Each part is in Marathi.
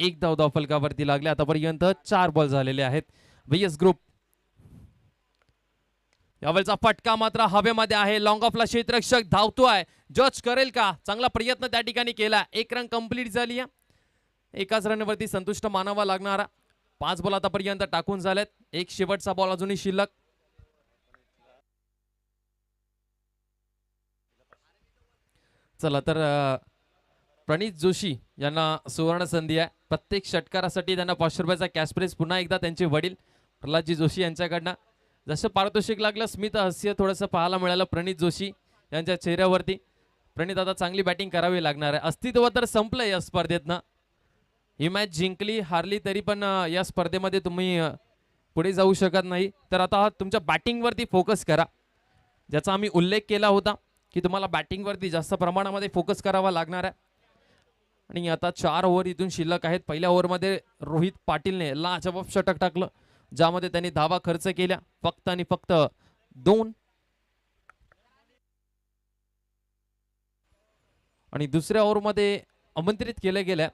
1 धाव धावफलकावरती लागले. आतापर्यंत 4 बॉल झालेले आहेत. VS ग्रुप यावेळचा फटका मात्र हवेमध्ये आहे. लॉंग ऑफला क्षेत्ररक्षक धावतोय. जज करेल का? चांगला प्रयत्न त्या ठिकाणी केला. 1 रन कंप्लीट झाली आहे. एकाच रनवरती संतुष्ट मानावा लागणारा. 5 बॉल आतापर्यंत टाकून झालेत. एक शेवटचा बॉल अजूनही शिल्लक. चला तर प्रणित जोशी यांना सुवर्ण संधी आहे. प्रत्येक षटकारासाठी त्यांना 500 रुपयाचा कॅश प्राइज. पुन्हा एकदा त्यांचे वडील प्रल्हादजी जोशी यांच्याकडनं. जसं पारितोषिक लागलं स्मित हास्य थोडंसं पाहायला मिळालं प्रणित जोशी यांच्या चेहऱ्यावरती. प्रणित आता चांगली बॅटिंग करावी लागणार आहे. अस्तित्व तर संपलं या स्पर्धेतनं. ही मॅच जिंकली हारली तरी पण या स्पर्धेमध्ये तुम्ही पुढे जाऊ शकत नाही. तर आता तुमच्या बॅटिंगवरती फोकस करा, ज्याचा आम्ही उल्लेख केला होता की तुम्हाला बॅटिंगवरती जास्त प्रमाणामध्ये फोकस करावा लागणार आहे. आणि आता 4 ओव्हर इथून शिल्लक आहेत. पहिल्या ओव्हरमध्ये रोहित पाटीलने लाजवाब षटक टाकलं, ज्यामध्ये त्यांनी धावा खर्च केल्या फक्त आणि फक्त 2. आणि दुसऱ्या ओव्हरमध्ये आमंत्रित केल्या गेल्या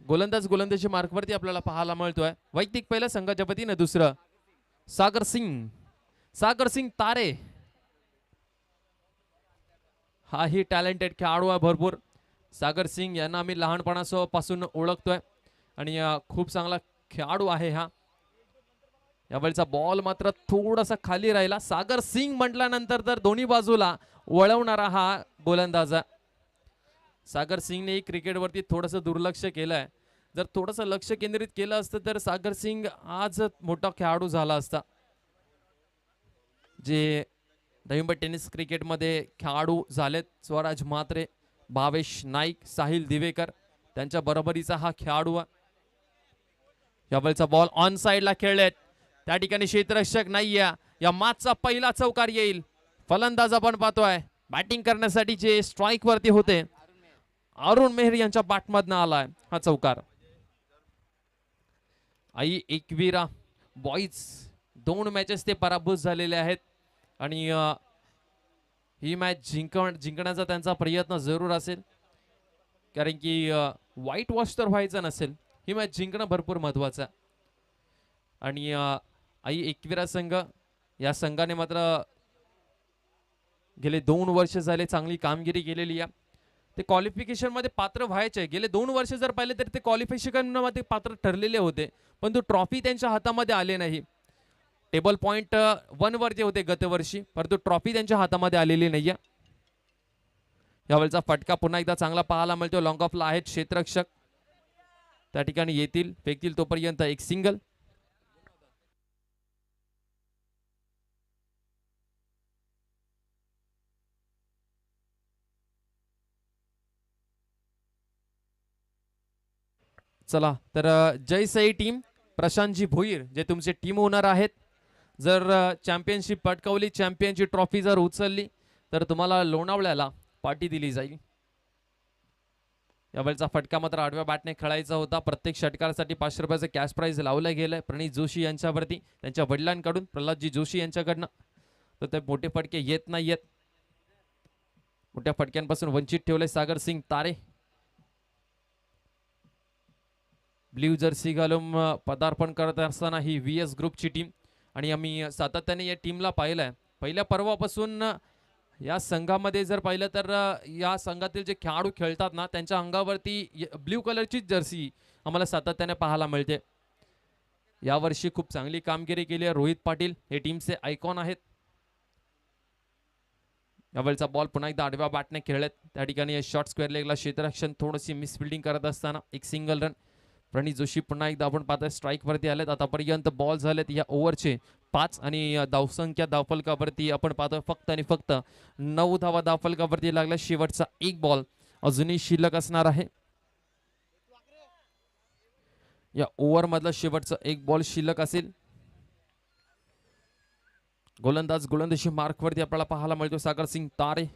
गोलंदाजी मार्कवरती आपल्याला पाहायला मिळतोय. वैयक्तिक पहिल्या संघाच्या वतीने दुसरं सागर सिंग तारे. हा ही टॅलेंटेड खेळाडू आहे भरपूर. सागर सिंग यांना आम्ही लहानपणापासून ओळखतोय आणि खूप चांगला खेळाडू आहे हा. यावेळचा बॉल मात्र थोडासा खाली राहिला. सागर सिंग म्हटल्यानंतर तर दोन्ही बाजूला वळवणारा हा गोलंदाज. सागर सिंगने क्रिकेटवरती थोडंसं दुर्लक्ष केलंय. जर थोडंसं लक्ष केंद्रित केलं असतं तर सागर सिंग आज मोठा खेळाडू झाला असता. जे दहिंबा टेनिस क्रिकेटमध्ये खेळाडू झालेत, स्वराज म्हात्रे, भावेश नाईक, साहिल दिवेकर, त्यांच्या बरोबरीचा हा खेळाडू आहे. यावेळचा बॉल ऑन साइडला खेळलेत. त्या ठिकाणी क्षेत्ररक्षक नाहीये. या मॅचचा पहिला चौकार येईल. फलंदाज आपण पाहतोय बॅटिंग करण्यासाठी जे स्ट्राइक वरती होते अरुण मेहर यांच्या बॅटमधनं आलाय हा चौकार. आई एकविरा बॉईज 2 मॅचेस ते पराभूत झालेले आहेत आणि ही मॅच जिंकण्याचा त्यांचा प्रयत्न जरूर असेल, कारण की व्हाईट वॉश तर व्हायचं नसेल. ही मॅच जिंकणं भरपूर महत्वाचं आहे. आणि आई एकविरा संघ या संघाने मात्र गेले 2 वर्ष झाले चांगली कामगिरी केलेली आहे. ते क्वालिफिकेशन मध्ये पात्र व्हायचे. गेले 2 वर्ष जर पाहिले तर ते क्वालिफिकेशन मध्ये पात्र ठरलेले होते, पण तो ट्रॉफी त्यांच्या हातामध्ये आले नाही. टेबल पॉइंट 1 वरती होते गतवर्षी, परंतु ट्रॉफी त्यांच्या हातामध्ये आलेली नाहीये. यावेळचा फटका पुन्हा एकदा चांगला पाहायला मिळतो. लॉंग ऑफला आहेत क्षेत्ररक्षक, त्या ठिकाणी येतील फेकतील तोपर्यंत एक सिंगल. चला तर जय साई टीम, प्रशांतजी भोईर जे तुमचे टीम ओनर आहेत, जर चॅम्पियनशिप पटकावली, चॅम्पियनची ट्रॉफी जर उचलली तर तुम्हाला लोणावळ्याला पार्टी दिली जाईल. यावेळचा फटका मात्र आडव्या बॅटने खेळायचा होता. प्रत्येक षटकारासाठी 500 रुपयाचं कॅश प्राइज लावलं गेलंय प्रणित जोशी यांच्यावरती, त्यांच्या वडिलांकडून प्रल्हादजी जोशी यांच्याकडनं. तर ते मोठे फटके येत नाही आहेत. मोठ्या फटक्यांपासून वंचित ठेवले सागर सिंग तारे. ब्ल्यू जर्सी घालून पदार्पण करत असताना ही VS ग्रुपची टीम, आणि आम्ही सातत्याने या टीमला पाहिलंय. पहिल्या पर्वापासून या संघामध्ये जर पाहिलं तर या संघातील जे खेळाडू खेळतात ना, त्यांच्या अंगावरती ब्ल्यू कलरची जर्सी आम्हाला सातत्याने पाहायला मिळते. यावर्षी खूप चांगली कामगिरी केली आहे रोहित पाटील, हे टीमचे आयकॉन आहेत. यावेळचा बॉल पुन्हा एकदा आडव्या बॅटने खेळलेत. त्या ठिकाणी शॉर्ट स्क्वेअर लेगला क्षेत्ररक्षण थोडीशी मिसफिल्डिंग करत असताना एक सिंगल रन. प्रणित जोशी पुन्हा एकदा आपण पाहतोय स्ट्राइक वरती आलेत. आतापर्यंत बॉल झालेत या ओव्हरचे 5 आणि धावसंख्या धावफलकावरती आपण पाहतोय फक्त आणि फक्त 9 धावा धावफलकावरती लागला. शेवटचा एक बॉल अजूनही शिल्लक असणार आहे. या ओव्हर मधला शेवटचा एक बॉल शिल्लक असेल. गोलंदाजी मार्कवरती आपल्याला पाहायला मिळतो सागर सिंग तारे.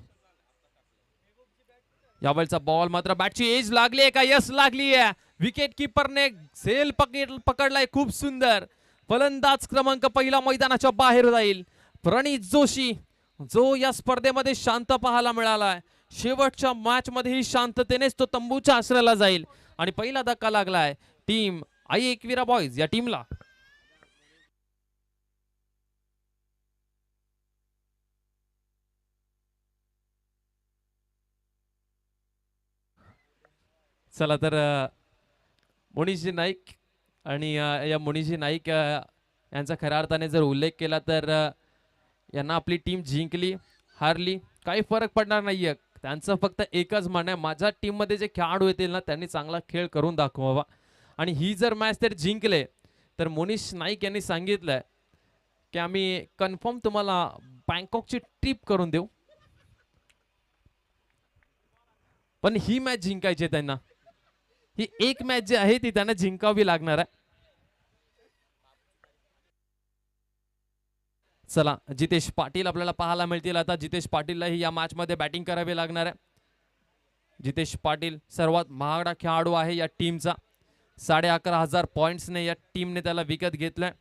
यावेळचा बॉल मात्र बॅटची एज लागली आहे का? यस लागली आहे. विकेट कीपरने झेल पकडलाय खूप सुंदर. फलंदाज क्रमांक पहिला मैदानाच्या बाहेर जाईल. प्रणित जोशी जो या स्पर्धेमध्ये शांत पाहायला मिळालाय, शेवटच्या मॅच मध्येही शांततेनेच तो तंबूच्या आश्रयाला जाईल आणि पहिला धक्का लागलाय टीम आई एकविरा बॉयज या टीमला. चला तर मुनीशी नाईक आणि या मुनीशी नाईक यांचा खऱ्या अर्थाने जर उल्लेख केला तर यांना आपली टीम जिंकली हारली काही फरक पडणार नाहीये. त्यांचं फक्त एकच म्हणणं आहे, माझ्या टीममध्ये जे खेळाडू येतील ना त्यांनी चांगला खेळ करून दाखवावा. आणि ही जर मॅच तर जिंकले तर मुनीश नाईक यांनी सांगितलंय की आम्ही कन्फर्म तुम्हाला बँकॉकची ट्रिप करून देऊ. पण ही मॅच जिंकायची त्यांना. ही एक मॅच जी आहे ती त्यांना जिंकावी लागणार आहे. चला जितेश पाटील आपल्याला पाहायला मिळतील. आता जितेश पाटीललाही या मॅच मध्ये बॅटिंग करावी लागणार आहे. जितेश पाटील सर्वात महागडा खेळाडू आहे या टीमचा. 11,500 पॉइंट्सने या टीमने त्याला विकत घेतलंय.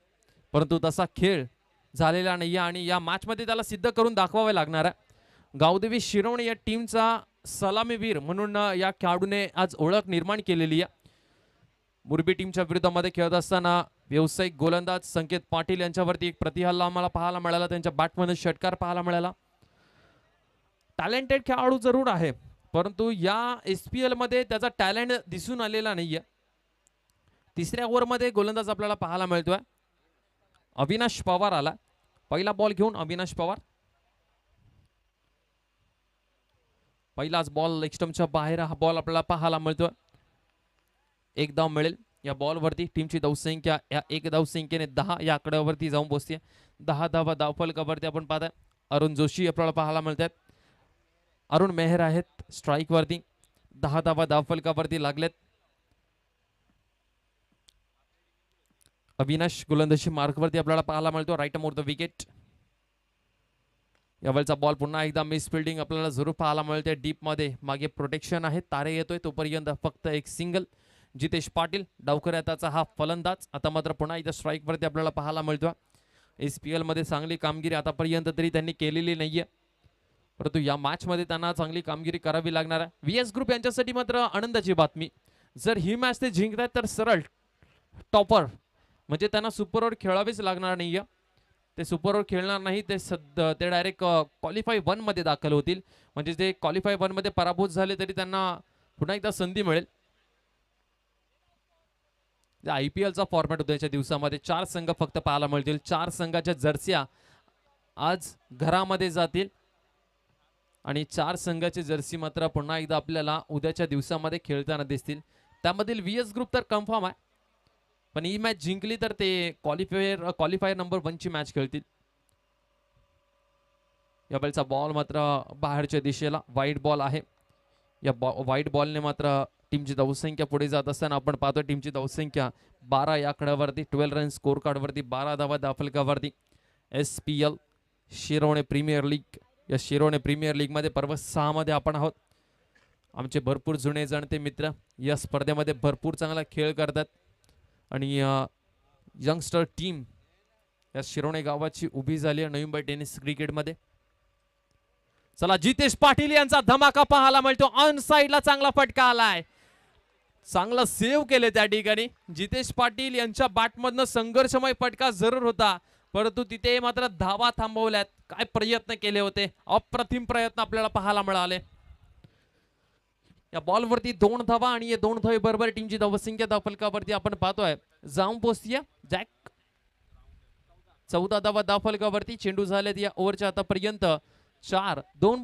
परंतु तसा खेळ झालेला नाही आणि या मॅच मध्ये त्याला सिद्ध करून दाखवावे लागणार आहे. गावदेवी शिरवणे या टीमचा सलामीवीर म्हणून या खेळाडूने आज ओळख निर्माण केलेली आहे. मुरबी टीमच्या विरोधामध्ये खेळत असताना व्यावसायिक गोलंदाज संकेत पाटील यांच्यावरती एक प्रतिहल्ला आम्हाला पाहायला मिळाला. त्यांच्या बॅटमधून षटकार पाहायला मिळाला. टॅलेंटेड खेळाडू जरूर आहे परंतु या SPL मध्ये त्याचा टॅलेंट दिसून आलेला नाहीये. तिसऱ्या ओव्हरमध्ये गोलंदाज आपल्याला पाहायला मिळतोय अविनाश पवार आला. पहिला बॉल घेऊन अविनाश पवार. पहिलाच बॉल लेग स्टंपच्या बाहेर हा बॉल आपल्याला पाहायला मिळतोय. एक धाव मिळेल या बॉलवरती. टीमची धावसंख्या या एक धावसंख्येने 10 या आकड्यावरती जाऊन पोहोचते. 10 धावा धावफलकावरती आपण पाहताय. अरुण जोशी आपल्याला पाहायला मिळतात. अरुण मेहर आहेत स्ट्राईक वरती. 10 धावा धावफलकावरती लागलेत. अविनाश गोलंदाजी मार्कवरती आपल्याला पाहायला मिळतो. Right more the wicket. यावेळचा बॉल पुन्हा एकदा मिस फिल्डिंग आपल्याला जरूर पाहायला मिळते. डीप मध्ये मागे प्रोटेक्शन आहे. तारे येतोय तोपर्यंत फक्त एक सिंगल. जितेश पाटील डावखऱ्याचा हा फलंदाज आता मात्र पुन्हा एकदा स्ट्राईक वरती आपल्याला पाहायला मिळतो. SPL मध्ये चांगली कामगिरी आतापर्यंत तरी त्यांनी केलेली नाहीये परंतु या मॅच मध्ये त्यांना चांगली कामगिरी करावी लागणार आहे. VS ग्रुप यांच्यासाठी मात्र आनंदाची बातमी. जर ही मॅच ते जिंकतात तर सरळ टॉपर म्हणजे त्यांना सुपर ओव्हर खेळावीच लागणार नाहीये. ते सुपर ओव्हर खेळणार नाही. ते डायरेक्ट क्वालिफाय 1 मध्ये दाखल होतील. म्हणजे ते क्वालिफाय 1 मध्ये पराभूत झाले तरी त्यांना पुन्हा एकदा संधी मिळेल. IPL चा फॉर्मॅट होता. याच्या दिवसामध्ये 4 संघ फक्त पाहायला मिळतील. 4 संघाच्या जर्सिया आज घरामध्ये जातील आणि 4 संघाचे जर्सी मात्र पुन्हा एकदा आपल्याला उद्याच्या दिवसामध्ये खेळताना दिसतील. त्यामधील VS ग्रुप तर कन्फर्म आहे पण ही मॅच जिंकली तर ते क्वालिफायर नंबर 1 ची मॅच खेळतील. या बॉलचा बॉल मात्र बाहेरच्या दिशेला वाईट बॉल आहे. या वाईट बॉलने मात्र टीमची धावसंख्या पुढे जात असताना आपण पाहतो टीमची धावसंख्या 12 या आकड्यावरती. 12 रन स्कोर कार्ड वरती 12 धावा दाफलकावरती. SPL शिरोणे प्रीमियर लीग या शिरोणे प्रीमियर लीग मध्ये पर्व 6 मध्ये आपण आहोत. आमचे भरपूर जुने जाणते मित्र या स्पर्धेमध्ये भरपूर चांगला खेळ करतात आणि यंगस्टर टीम या शिरोणे गावाची उभी झाली आहे नवी मुंबई टेनिस क्रिकेट मध्ये. चला जितेश पाटील यांचा धमाका पाहायला मिळतो. ऑन साइडला चांगला फटका आलाय. चांगला सेव्ह केले त्या ठिकाणी. जितेश पाटील यांच्या बॅटमधनं संघर्षमय फटका जरूर होता परंतु तिथे मात्र धावा थांबवल्यात. काय प्रयत्न केले होते. अप्रतिम प्रयत्न आपल्याला पाहायला मिळाले. या बॉलवरती 2 धावा आणि या 2 धावे बरोबर टीमची धावसंख्या धावफलकावरती आपण पाहतोय जाऊन पोहोचतीये. जॅक 14 धावा धावफलकावरती. चेंडू झालेत या ओव्हरच्या आतापर्यंत 4. 2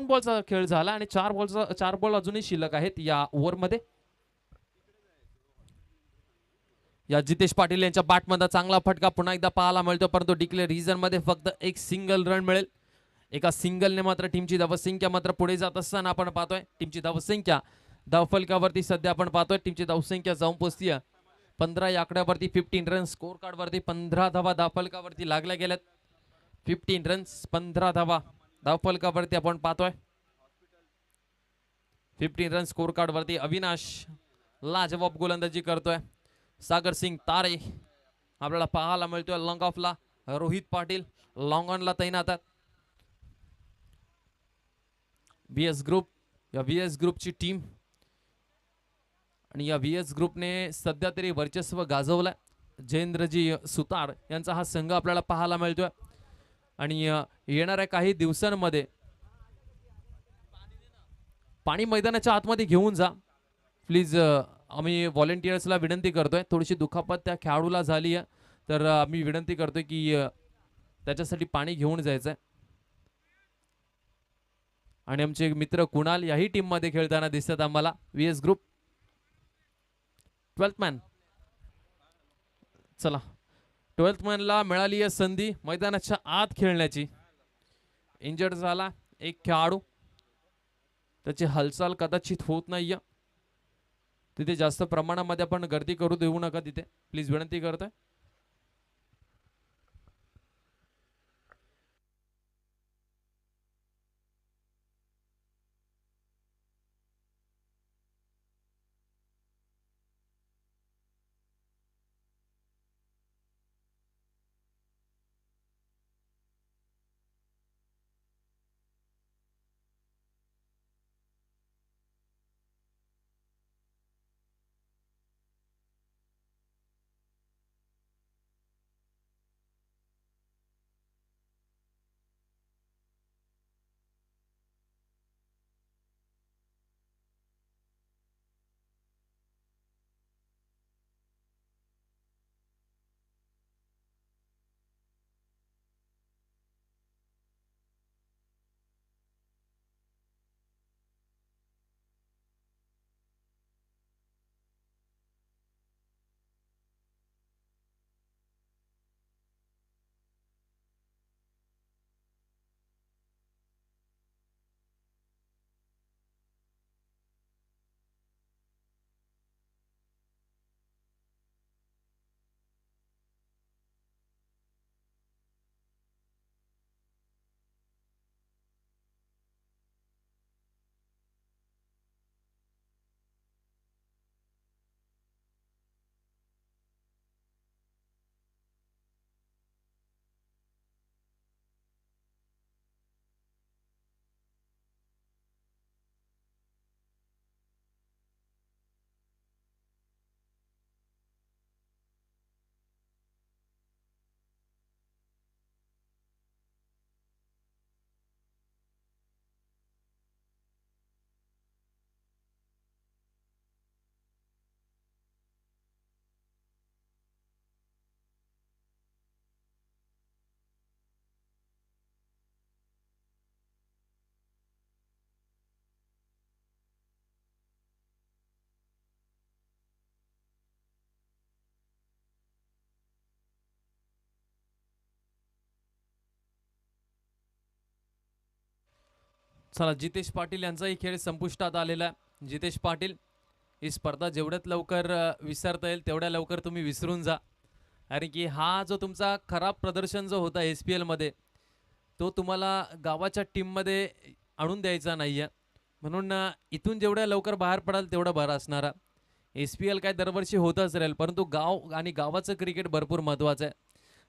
बॉलचा खेळ झाला आणि 4 बॉल अजूनही शिल्लक आहेत या ओव्हर मध्ये. या जितेश पाटील यांच्या बॅटमध्ये चांगला फटका पुन्हा एकदा पाहायला मिळतो परंतु डिक्लेअर रिझन मध्ये फक्त एक सिंगल रन मिळेल. एका सिंगलने मात्र टीमची धावसंख्या मात्र पुढे जात असताना आपण पाहतोय टीमची धावसंख्या धावफलकावरती सध्या आपण पाहतोय टीमची धावसंख्या जाऊन पोहोचतीये 15 या आकड्यावरती. 15 रन स्कोर कार्ड वरती. 15 धावा धावफलकावरती लागल्या गेल्यात. 15 रन्स 15 धावा धावफलकावरती आपण पाहतोय. 15 रन स्कोर कार्ड वरती अविनाश लाजवाब गोलंदाजी करतोय. सागर सिंग तारे आपल्याला पाहायला मिळतोय लॉंग ऑफला. रोहित पाटील लॉंग ऑनला तैनात आहेत. VS ग्रुप या VS ग्रुपची टीम आणि या व्ही एस ग्रुपने सध्या तरी वर्चस्व गाजवलंय. जयेंद्रजी सुतार यांचा हा संघ आपल्याला पाहायला मिळतोय. आणि येणाऱ्या काही दिवसांमध्ये पाणी मैदानाच्या आतमध्ये घेऊन जा प्लीज. आम्ही व्हॉलेंटियर्सला विनंती करतोय. थोडीशी दुखापत त्या खेळाडूला झाली आहे, तर आम्ही विनंती करतोय की त्याच्यासाठी पाणी घेऊन जायचंय. आणि आमचे मित्र कुणाल याही टीम मध्ये खेळताना दिसतात आम्हाला. V S group 12th man. चला, 12th मॅनला मिळाली आहे संधी मैदानाच्या आत खेळण्याची. इंजर्ड झाला एक खेळाडू, त्याची हालचाल कदाचित होत नाहीये. तिथे जास्त प्रमाणामध्ये आपण गर्दी करू देऊ नका तिथे, प्लीज विनंती करतोय. चला, जितेश पाटील यांचाही खेळ संपुष्टात आलेला आहे. जितेश पाटील, ही स्पर्धा जेवढ्यात लवकर विसरता येईल तेवढ्या लवकर तुम्ही विसरून जा. कारण की हा जो तुमचा खराब प्रदर्शन जो होता SPL मध्ये, तो तुम्हाला गावाच्या टीममध्ये आणून द्यायचा नाही आहे. म्हणून इथून जेवढ्या लवकर बाहेर पडाल तेवढं बरं असणार. SPL काय दरवर्षी होतच राहील, परंतु गाव आणि गावाचं क्रिकेट भरपूर महत्त्वाचं आहे.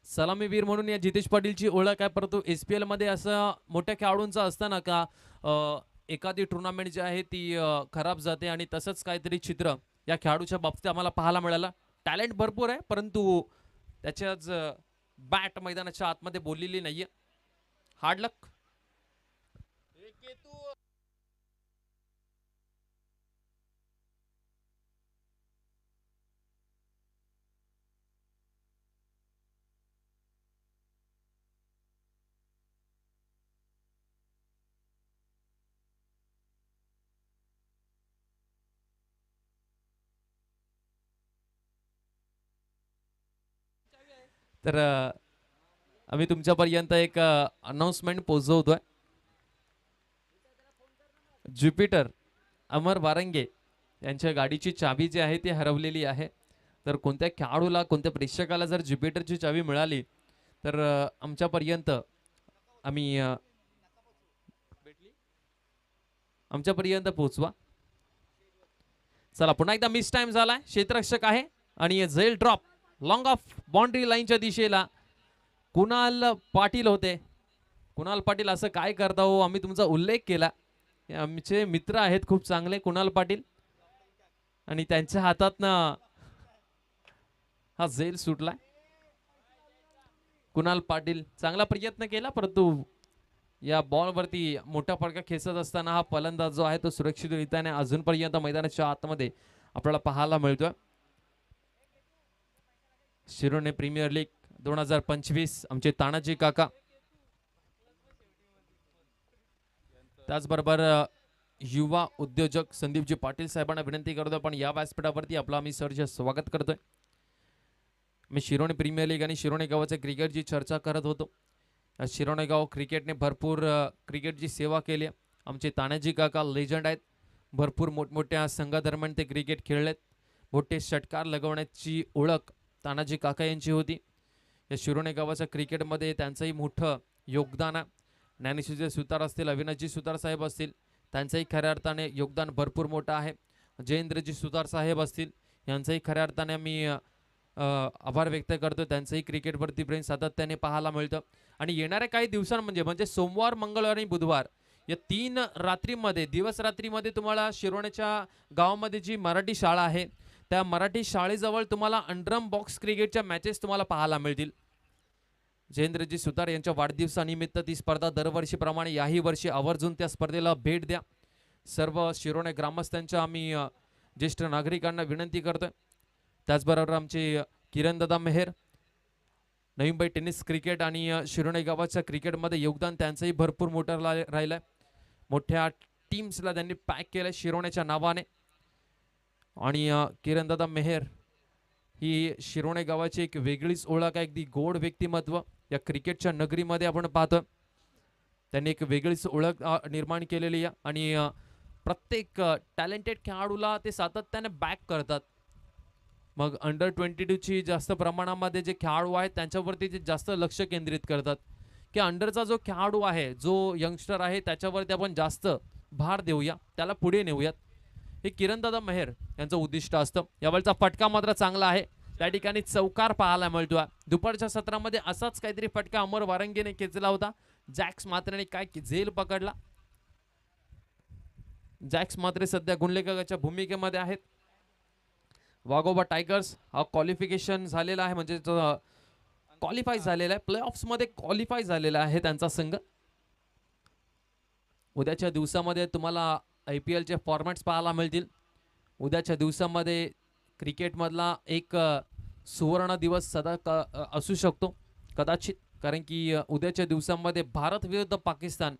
सलामीवीर म्हणून या जितेश पाटीलची ओळख आहे, परंतु SPL मध्ये असं मोठ्या खेळाडूंचं असतं ना का एखादी टुर्नामेंट जी आहे ती खराब जाते, आणि तसंच काहीतरी चित्र या खेळाडूच्या बाबतीत आम्हाला पाहायला मिळालं. टॅलेंट भरपूर आहे, परंतु त्याच्याच बॅट मैदानाच्या आतमध्ये बोललेली नाहीये. हार्ड लक. तर आम्ही तुमच्यापर्यंत एक अनाउन्समेंट पोहोचवतोय. ज्युपिटर अमर वारंगे यांच्या गाडीची चावी जी आहे ती हरवलेली आहे. तर कोणत्या खेळाडूला, कोणत्या प्रेक्षकाला जर ज्युपिटरची चावी मिळाली तर आमच्यापर्यंत पोहोचवा. चला, पुन्हा एकदा मिस टाइम झालाय. क्षेत्ररक्षक आहे आणि झेल ड्रॉप लॉंग ऑफ बाउंड्री लाईनच्या दिशेला कुणाल पाटील होते. कुणाल पाटील असं काय करता हो, आम्ही तुमचा उल्लेख केला. आमचे मित्र आहेत खूप चांगले कुणाल पाटील, आणि त्यांच्या हातातनं हा झेल सुटलाय. कुणाल पाटील चांगला प्रयत्न केला, परंतु या बॉल वरती मोठा फटका खेचत असताना हा फलंदाज जो आहे तो सुरक्षितरित्याने अजूनपर्यंत मैदानाच्या आतमध्ये आपल्याला पाहायला मिळतोय. शिरोने प्रीमियर लीग 2025 आमचे तानाजी काका, त्याचबरोबर युवा उद्योजक संदीपजी पाटील साहेबांना विनंती करतोय पण या व्यासपीठावरती आपला आम्ही सरचे स्वागत करतोय. मी शिरोणे प्रीमियर लीग आणि शिरोणे गावाचे क्रिकेटची चर्चा करत होतो. शिरोणे गाव क्रिकेटने भरपूर क्रिकेटची सेवा केली. आमचे तानाजी काका लेजंड आहेत. भरपूर मोठमोठ्या संघादरम्यान ते क्रिकेट खेळलेत. मोठे षटकार लगवण्याची ओळख तानाजी काका यांची होती. या शिरोणे गावाच्या क्रिकेटमध्ये त्यांचंही मोठं योगदान आहे. ज्ञानेश्वरजी सुतार असतील, अविनाशजी सुतार साहेब असतील, त्यांचंही खऱ्या अर्थाने योगदान भरपूर मोठं आहे. जयेंद्रजी सुतार साहेब असतील, यांचंही खऱ्या अर्थाने मी आभार व्यक्त करतो. त्यांचंही क्रिकेटवरती प्रेम सातत्याने पाहायला मिळतं. आणि येणाऱ्या काही दिवसांमध्ये म्हणजे सोमवार, मंगळवार आणि बुधवार या 3 रात्रीमध्ये, दिवस रात्रीमध्ये तुम्हाला शिरोण्याच्या गावामध्ये जी मराठी शाळा आहे त्या मराठी शाळेजवळ तुम्हाला अंडरम बॉक्स क्रिकेटच्या मॅचेस तुम्हाला पाहायला मिळतील. जयेंद्रजी सुतार यांच्या वाढदिवसानिमित्त ती स्पर्धा दरवर्षीप्रमाणे याही वर्षी आवर्जून त्या स्पर्धेला भेट द्या. सर्व शिरोणे ग्रामस्थांच्या आम्ही ज्येष्ठ नागरिकांना विनंती करतोय. त्याचबरोबर आमचे किरणदादा मेहर, नवी मुंबई टेनिस क्रिकेट आणि शिरोणे गावाच्या क्रिकेटमध्ये योगदान त्यांचंही भरपूर मोठं राहिलंय. मोठ्या टीम्सला त्यांनी पॅक केलं शिरोण्याच्या नावाने. आणि किरणदादा मेहर ही शिरोणे गावाची एक वेगळीच ओळख आहे. अगदी गोड व्यक्तिमत्व या क्रिकेटच्या नगरीमध्ये आपण पाहतो. त्यांनी एक वेगळीच ओळख निर्माण केलेली आहे आणि प्रत्येक टॅलेंटेड खेळाडूला ते सातत्याने बॅक करतात. मग अंडर 22 ची जास्त प्रमाणामध्ये जे खेळाडू आहेत त्यांच्यावरती ते जास्त लक्ष केंद्रित करतात की अंडरचा जो खेळाडू आहे, जो यंगस्टर आहे, त्याच्यावरती आपण जास्त भार देऊया, त्याला पुढे नेऊयात. हे किरणदादा मेहर यांचं उद्दिष्ट असतं. यावेळचा फटका मात्र चांगला आहे. त्या ठिकाणी चौकार पाहायला मिळतोय. दुपारच्या सत्रामध्ये असाच काहीतरी फटका अमर वारंगीने खेचला होता. जॅक्स मात्रेने काय झेल पकडला. जॅक्स मात्रे सध्या गुणलेखकाच्या भूमिकेमध्ये आहेत. वाघोबा टायगर्स हा क्वालिफिकेशन झालेला आहे, म्हणजे क्वालिफाय झालेला आहे, प्ले ऑफ्स मध्ये क्वालिफाय झालेला आहे त्यांचा संघ. उद्याच्या दिवसामध्ये तुम्हाला IPL चे फॉर्मॅट्स पाहायला मिळतील. उद्याच्या दिवसामध्ये क्रिकेटमधला एक सुवर्ण दिवस सदा असू शकतो कदाचित, कारण की उद्याच्या दिवसामध्ये भारत विरुद्ध पाकिस्तान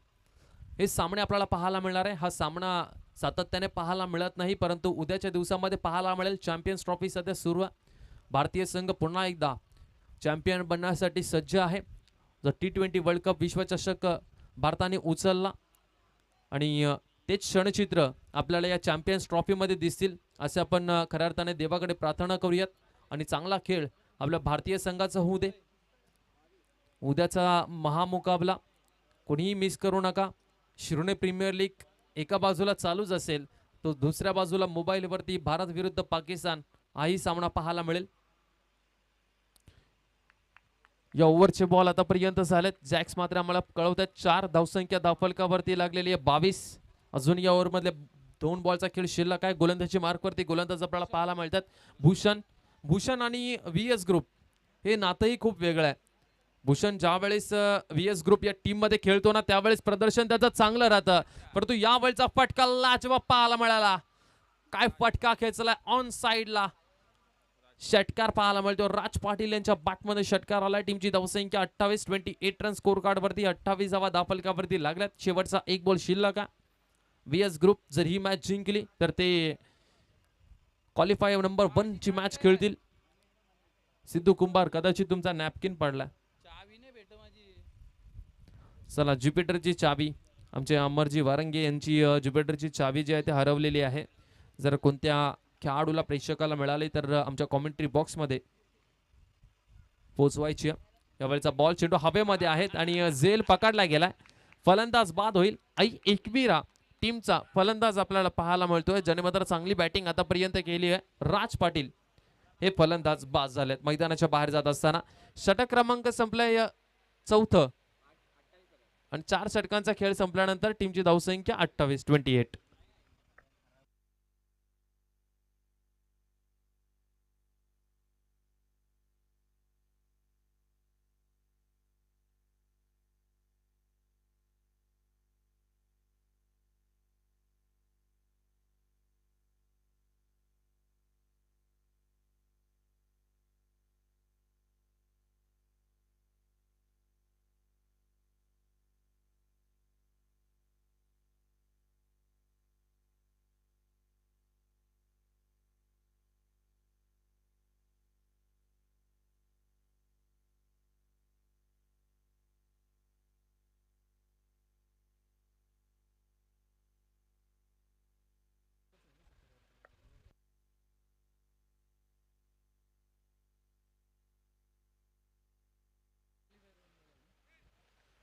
हे सामने आपल्याला पाहायला मिळणार आहे. हा सामना सातत्याने पाहायला मिळत नाही, परंतु उद्याच्या दिवसामध्ये पाहायला मिळेल. चॅम्पियन्स ट्रॉफी सध्या सुरू आहे. भारतीय संघ पुन्हा एकदा चॅम्पियन बनण्यासाठी सज्ज आहे. जो T20 वर्ल्ड कप विश्वचषक भारताने उचलला आणि तेच क्षणचित्र आपल्याला या चॅम्पियन्स ट्रॉफीमध्ये दिसतील असे आपण खऱ्या अर्थाने देवाकडे प्रार्थना करूयात. आणि चांगला खेळ आपल्या भारतीय संघाचा होऊ दे. उद्याचा महामुकाबला कोणीही मिस करू नका. शिरोणे प्रीमियर लीग एका बाजूला चालूच असेल, तो दुसऱ्या बाजूला मोबाईलवरती भारत विरुद्ध पाकिस्तान हाही सामना पाहायला मिळेल. या ओव्हरचे बॉल आतापर्यंत झालेत. जॅक्स मात्र आम्हाला कळवतात 4 धावसंख्या धावफलकावरती लागलेली आहे 22. अजून या ओव्हर मधले 2 बॉलचा खेळ शिल्लक आहे. गोलंदाजी मार्कवरती गोलंदाज आपल्याला पाहायला मिळतात. भूषण आणि VS ग्रुप हे नातंही खूप वेगळं आहे. भूषण ज्या वेळेस VS ग्रुप या टीम मध्ये खेळतो ना, त्यावेळेस प्रदर्शन त्याचं चांगलं राहतं, परंतु या वेळचा फटका लाजवाब पाहायला मिळाला. काय फटका खेचलाय ऑन साइडला. षटकार पाहायला मिळतो. राज पाटील यांच्या बॅटमध्ये षटकार आलाय. टीमची धावसंख्या 28. 28 रन स्कोर कार्ड वरती 28वा धावफलकावरती लागल्यात. शेवटचा एक बॉल शिल्लक आहे. VS ग्रुप जर ही मॅच जिंकली तर ते क्वालिफाय नंबर 1 ची मॅच खेळतील. सिद्धू कुंभार कदाचित तुमचा नॅपकिन पडला. चला, ज्युपिटरची चावी आमचे अमरजी वारंगे यांची ज्युपिटरची चावी जी आहे ती हरवलेली आहे. जर कोणत्या खेळाडूला प्रेक्षकाला मिळाले तर आमच्या कॉमेंट्री बॉक्स मध्ये पोहोचवायची. यावेळचा बॉल चेंडू हवेमध्ये आहेत आणि झेल पकडला गेलाय. फलंदाज बाद होईल. एकविरा टीमचा फलंदाज आपल्याला पाहायला मिळतोय, ज्याने मात्र चांगली बॅटिंग आतापर्यंत केली आहे. राज पाटील हे फलंदाज बाद झालेत मैदानाच्या बाहेर जात असताना. षटक क्रमांक संपलाय 4थं आणि 4 षटकांचा खेळ संपल्यानंतर टीमची धावसंख्या 28.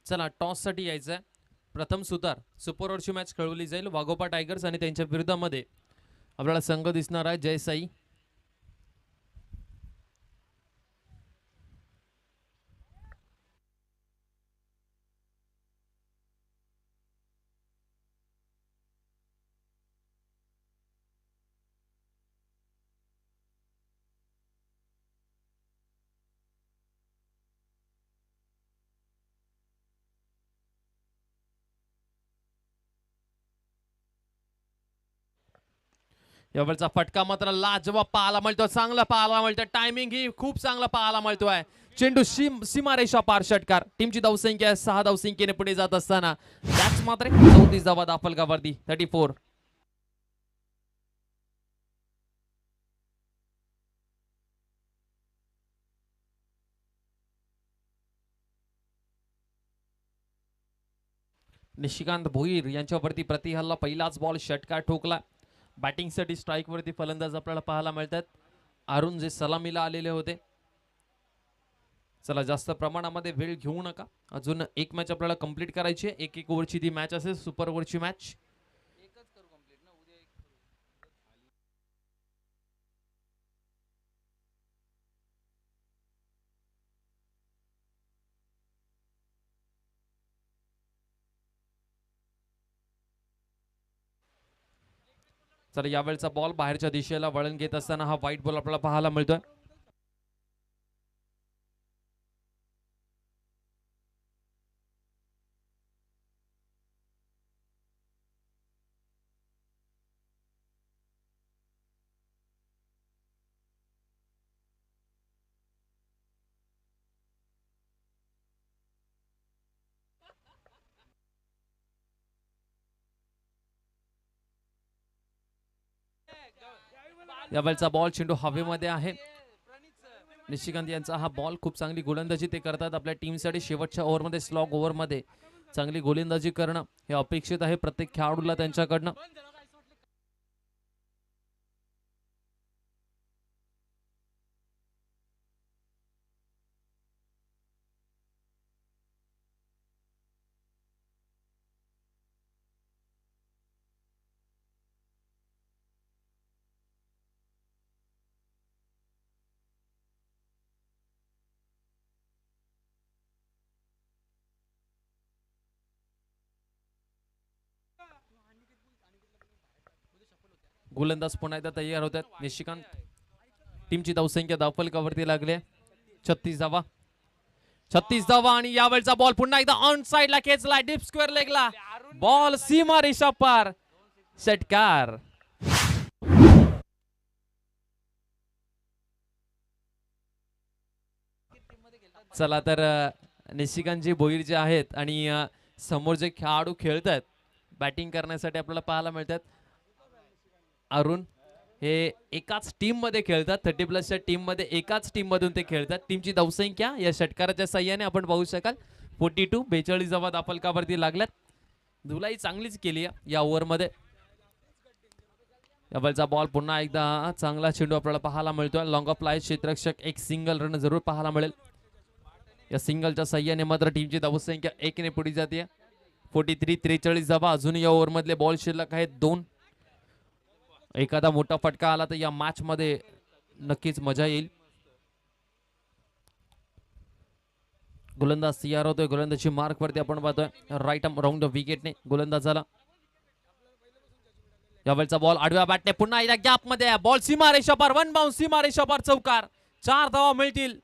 चला टॉस साठी यायचं आहे. प्रथम सुतार सुपर ओव्हरची मॅच खेळवली जाईल. वाघोबा टायगर्स आणि त्यांच्या विरोधामध्ये आपल्याला संघ दिसणार आहे जय साई. यावरचा फटका मात्र लाजवाब पाहायला मिळतो. चांगला पाहायला मिळतो. टायमिंग ही खूप चांगला पाहायला मिळतोय. चेंडू सीमारेषा पार षटकार. टीमची धावसंख्या 6 धावसंख्येने पुढे जात असताना त्याच मात्र 34 धावा दाफलकावरती 34. निशिकांत भोईर यांच्यावरती प्रतिहल्ला पहिलाच बॉल षटकार ठोकला. बॅटिंगसाठी स्ट्राईक वरती फलंदाज आपल्याला पाहायला मिळतात. अरुण जे सलामीला आलेले होते. चला जास्त प्रमाणामध्ये वेळ घेऊ नका. अजून एक मॅच आपल्याला कंप्लीट करायची आहे. एक ओव्हरची ती मॅच असेल सुपर ओव्हरची मॅच. चला यावेळचा बॉल बाहेरच्या दिशेला वळण घेत असताना हा व्हाईट बॉल आपल्याला पाहायला मिळतोय. यावेळचा बॉल चेंडू हवेमध्ये आहे. निशिकांत यांचा हा बॉल खूप चांगली गोलंदाजी ते करतात. आपल्या टीमसाठी शेवटच्या ओव्हरमध्ये स्लॉग ओव्हरमध्ये चांगली गोलंदाजी करणं हे अपेक्षित आहे प्रत्येक खेळाडूला त्यांच्याकडनं. गोलंदाज पुन्हा एकदा तयार होतात. निशिकांत टीमची धावसंख्या धावफलकावरती लागले 36 धावा. 36 धावा आणि यावेळचा बॉल पुन्हा एकदा ऑन साइडला खेचला. डीप स्क्वेअर लेगला बॉल सीमा रेषा पार षटकार. चला तर निशिकांतजी भोईर जे आहेत आणि समोर जे खेळाडू खेळतात बॅटिंग करण्यासाठी आपल्याला पाहायला मिळतात. अरुण हे एकाच टीम मध्ये खेळतात. 30+ टीम मध्ये एकाच टीम मधून ते खेळतात. टीमची धावसंख्या या षटकाराच्या साह्याने आपण पाहू शकाल 42. 42 धावा दाफलकावरती लागल्यात. धुलाई चांगलीच केली या ओव्हर मध्ये. यावेळचा बॉल पुन्हा एकदा चांगला चेंडू आपल्याला पाहायला मिळतोय. लॉंग ऑफ लाईन क्षेत्ररक्षक एक सिंगल रन जरूर पाहायला मिळेल. या सिंगलच्या साह्याने मात्र टीमची धावसंख्या 1 ने पुढे जाते. 43. 43 धावा. अजून या ओव्हर मधले बॉल शिल्लक आहेत 2. एखादा मोठा फटका आला तर या मॅच मध्ये नक्कीच मजा येईल. गोलंदाज तयार होतोय. गोलंदाजी मार्क वरती आपण पाहतोय. राईट आर्म राऊंड द विकेटने गोलंदाजाला. यावेळचा बॉल आडव्या बॅटने पुन्हा एकदा गॅप मध्ये बॉल सीमारेषा पार. 1 बाउन्स सीमारेषा पार चौकार. 4 धावा मिळतील.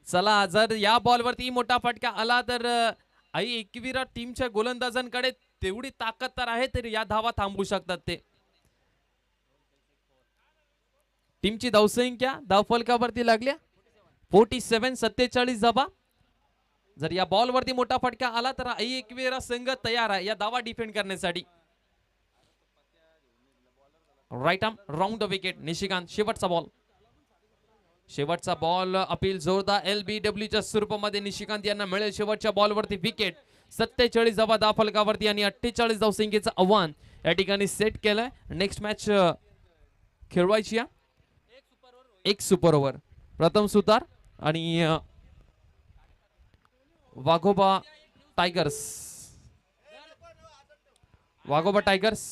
चला जर या बॉल वरती मोठा फटका आला तर आई एकविरा टीमच्या गोलंदाजांकडे तेवढी ताकद तर आहे तरी या धावा थांबवू शकतात ते. टीमची धावसंख्या धावफलकावरती लागल्या 47. 47 धावा. जर या बॉल वरती मोठा फटका आला तर आई एकविरा संघ तयार आहे या धावा डिफेंड करण्यासाठी. Right arm round the wicket. Nishikant शेवटचा बॉल. शेवटचा बॉल अपील जोरदार LBW च्या स्वरूपामध्ये निशिकांत यांना मिळेल. शेवटच्या बॉल वरती विकेट. 47 धावा दाफलकावरती आणि 48 धावसंख्येचं आव्हान या ठिकाणी सेट केलंय. नेक्स्ट मॅच खेळवायची आहे. एक सुपर ओव्हर. प्रथम सुतार आणि वाघोबा टायगर्स, वाघोबा टायगर्स.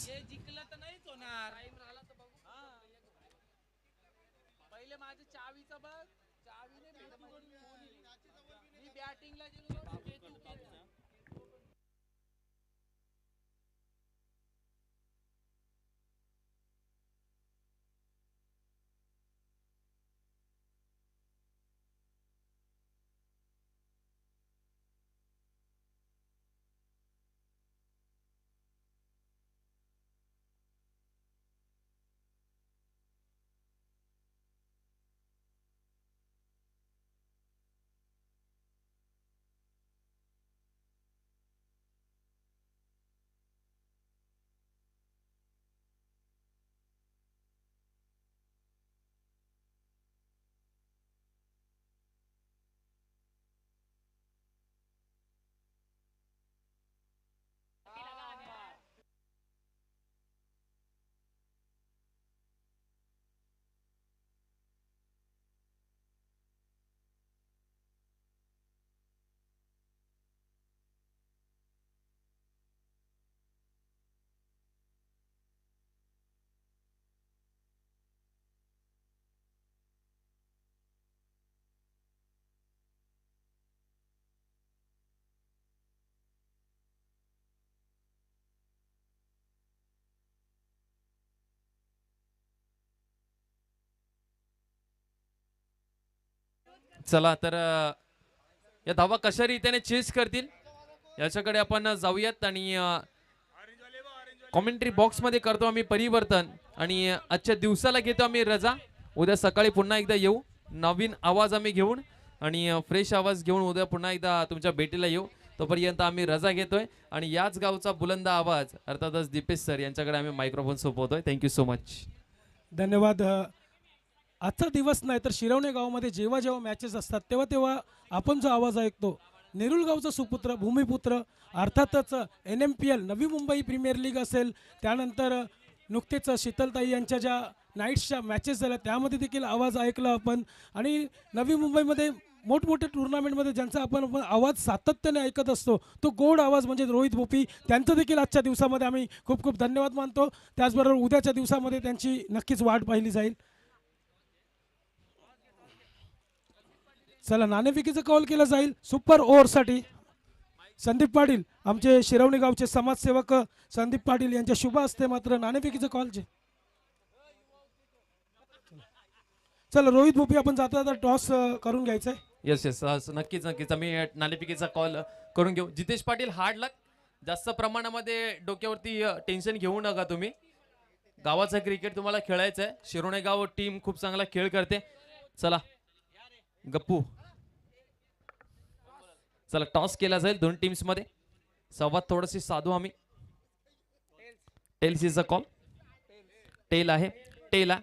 चला तर या धावा कशा रीतीने चेस करतील याच्याकडे आपण जाऊयात. आणि कॉमेंट्री बॉक्स मध्ये करतो आम्ही परिवर्तन आणि आजच्या दिवसाला घेतो आम्ही रजा. उद्या सकाळी पुन्हा एकदा येऊ, नवीन आवाज आम्ही घेऊन आणि फ्रेश आवाज घेऊन उद्या पुन्हा एकदा तुमच्या भेटीला येऊ. तोपर्यंत आम्ही रजा घेतोय आणि याच गावचा बुलंद आवाज अर्थातच दीपेश सर यांच्याकडे आम्ही मायक्रोफोन सोपवतोय. Thank you so much. धन्यवाद. आजचा दिवस नाही तर शिरवणे गावामध्ये जेव्हा जेव्हा मॅचेस असतात तेव्हा तेव्हा आपण जो आवाज ऐकतो, नेरुल गावचा सुपुत्र भूमिपुत्र अर्थातच NMPL Navi Mumbai premier league असेल, त्यानंतर नुकतेच शीतलताई यांच्या ज्या नाईट्सच्या मॅचेस झाल्या त्यामध्ये देखील आवाज ऐकला आपण. आणि नवी मुंबईमध्ये मोठमोठ्या टुर्नामेंटमध्ये ज्यांचा आपण आवाज सातत्याने ऐकत असतो तो गोड आवाज म्हणजे रोहित भोपी, त्यांचं देखील आजच्या दिवसामध्ये आम्ही खूप खूप धन्यवाद मानतो. त्याचबरोबर उद्याच्या दिवसामध्ये त्यांची नक्कीच वाट पाहिली जाईल. चला नाणेफेकीचा कॉल केला जाईल सुपर ओव्हरसाठी. संदीप पाटील आमचे शिरवणी गावचे समाजसेवक संदीप पाटील यांच्या शुभ हस्ते मात्र नाणेफेकीचा कॉलचे. चला रोहित भोपी आपण जाता जाता टॉस करून घ्यायचं आहे. येस येस नक्कीच नक्कीच आम्ही नाणेफेकीचा कॉल करून घेऊ. जितेश पाटील हार्ड लक. जास्त प्रमाणामध्ये डोक्यावरती टेन्शन घेऊ नका तुम्ही. गावाचं क्रिकेट तुम्हाला खेळायचं आहे. शिरोणे गाव टीम खूप चांगला खेळ करते. चला गप्पू, चला टॉस केला जाईल दोन टीम्स मध्ये. संवाद थोडीशी साधू आम्ही. Tails is a call. Tail आहे. टेला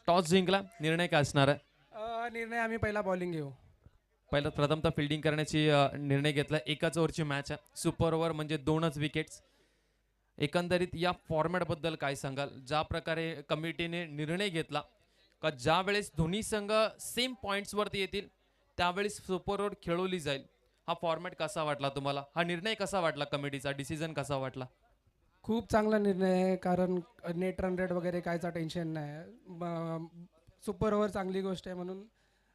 टॉस जिंकला. निर्णय काय असणार आहे? निर्णय आम्ही पहिला बॉलिंग घेऊ. पहिला प्रथमतः फिल्डिंग करण्याची निर्णय घेतला. एकाच ओव्हरची मॅच आहे. सुपर ओव्हर म्हणजे 2च विकेट्स. एकंदरीत या फॉर्मॅट बद्दल काय सांगाल? ज्या प्रकारे कमिटीने निर्णय घेतला का ज्या वेळेस दोन्ही संघ सेम पॉइंट्स वरती येतील त्यावेळेस सुपर ओव्हर खेळवली जाईल, हा फॉर्मॅट कसा वाटला तुम्हाला? हा निर्णय कसा वाटला? कमिटीचा डिसिजन कसा वाटला? खूप चांगला निर्णय आहे, कारण नेट रन रेट वगैरे कायचा टेन्शन नाही. सुपर ओव्हर चांगली गोष्ट आहे म्हणून,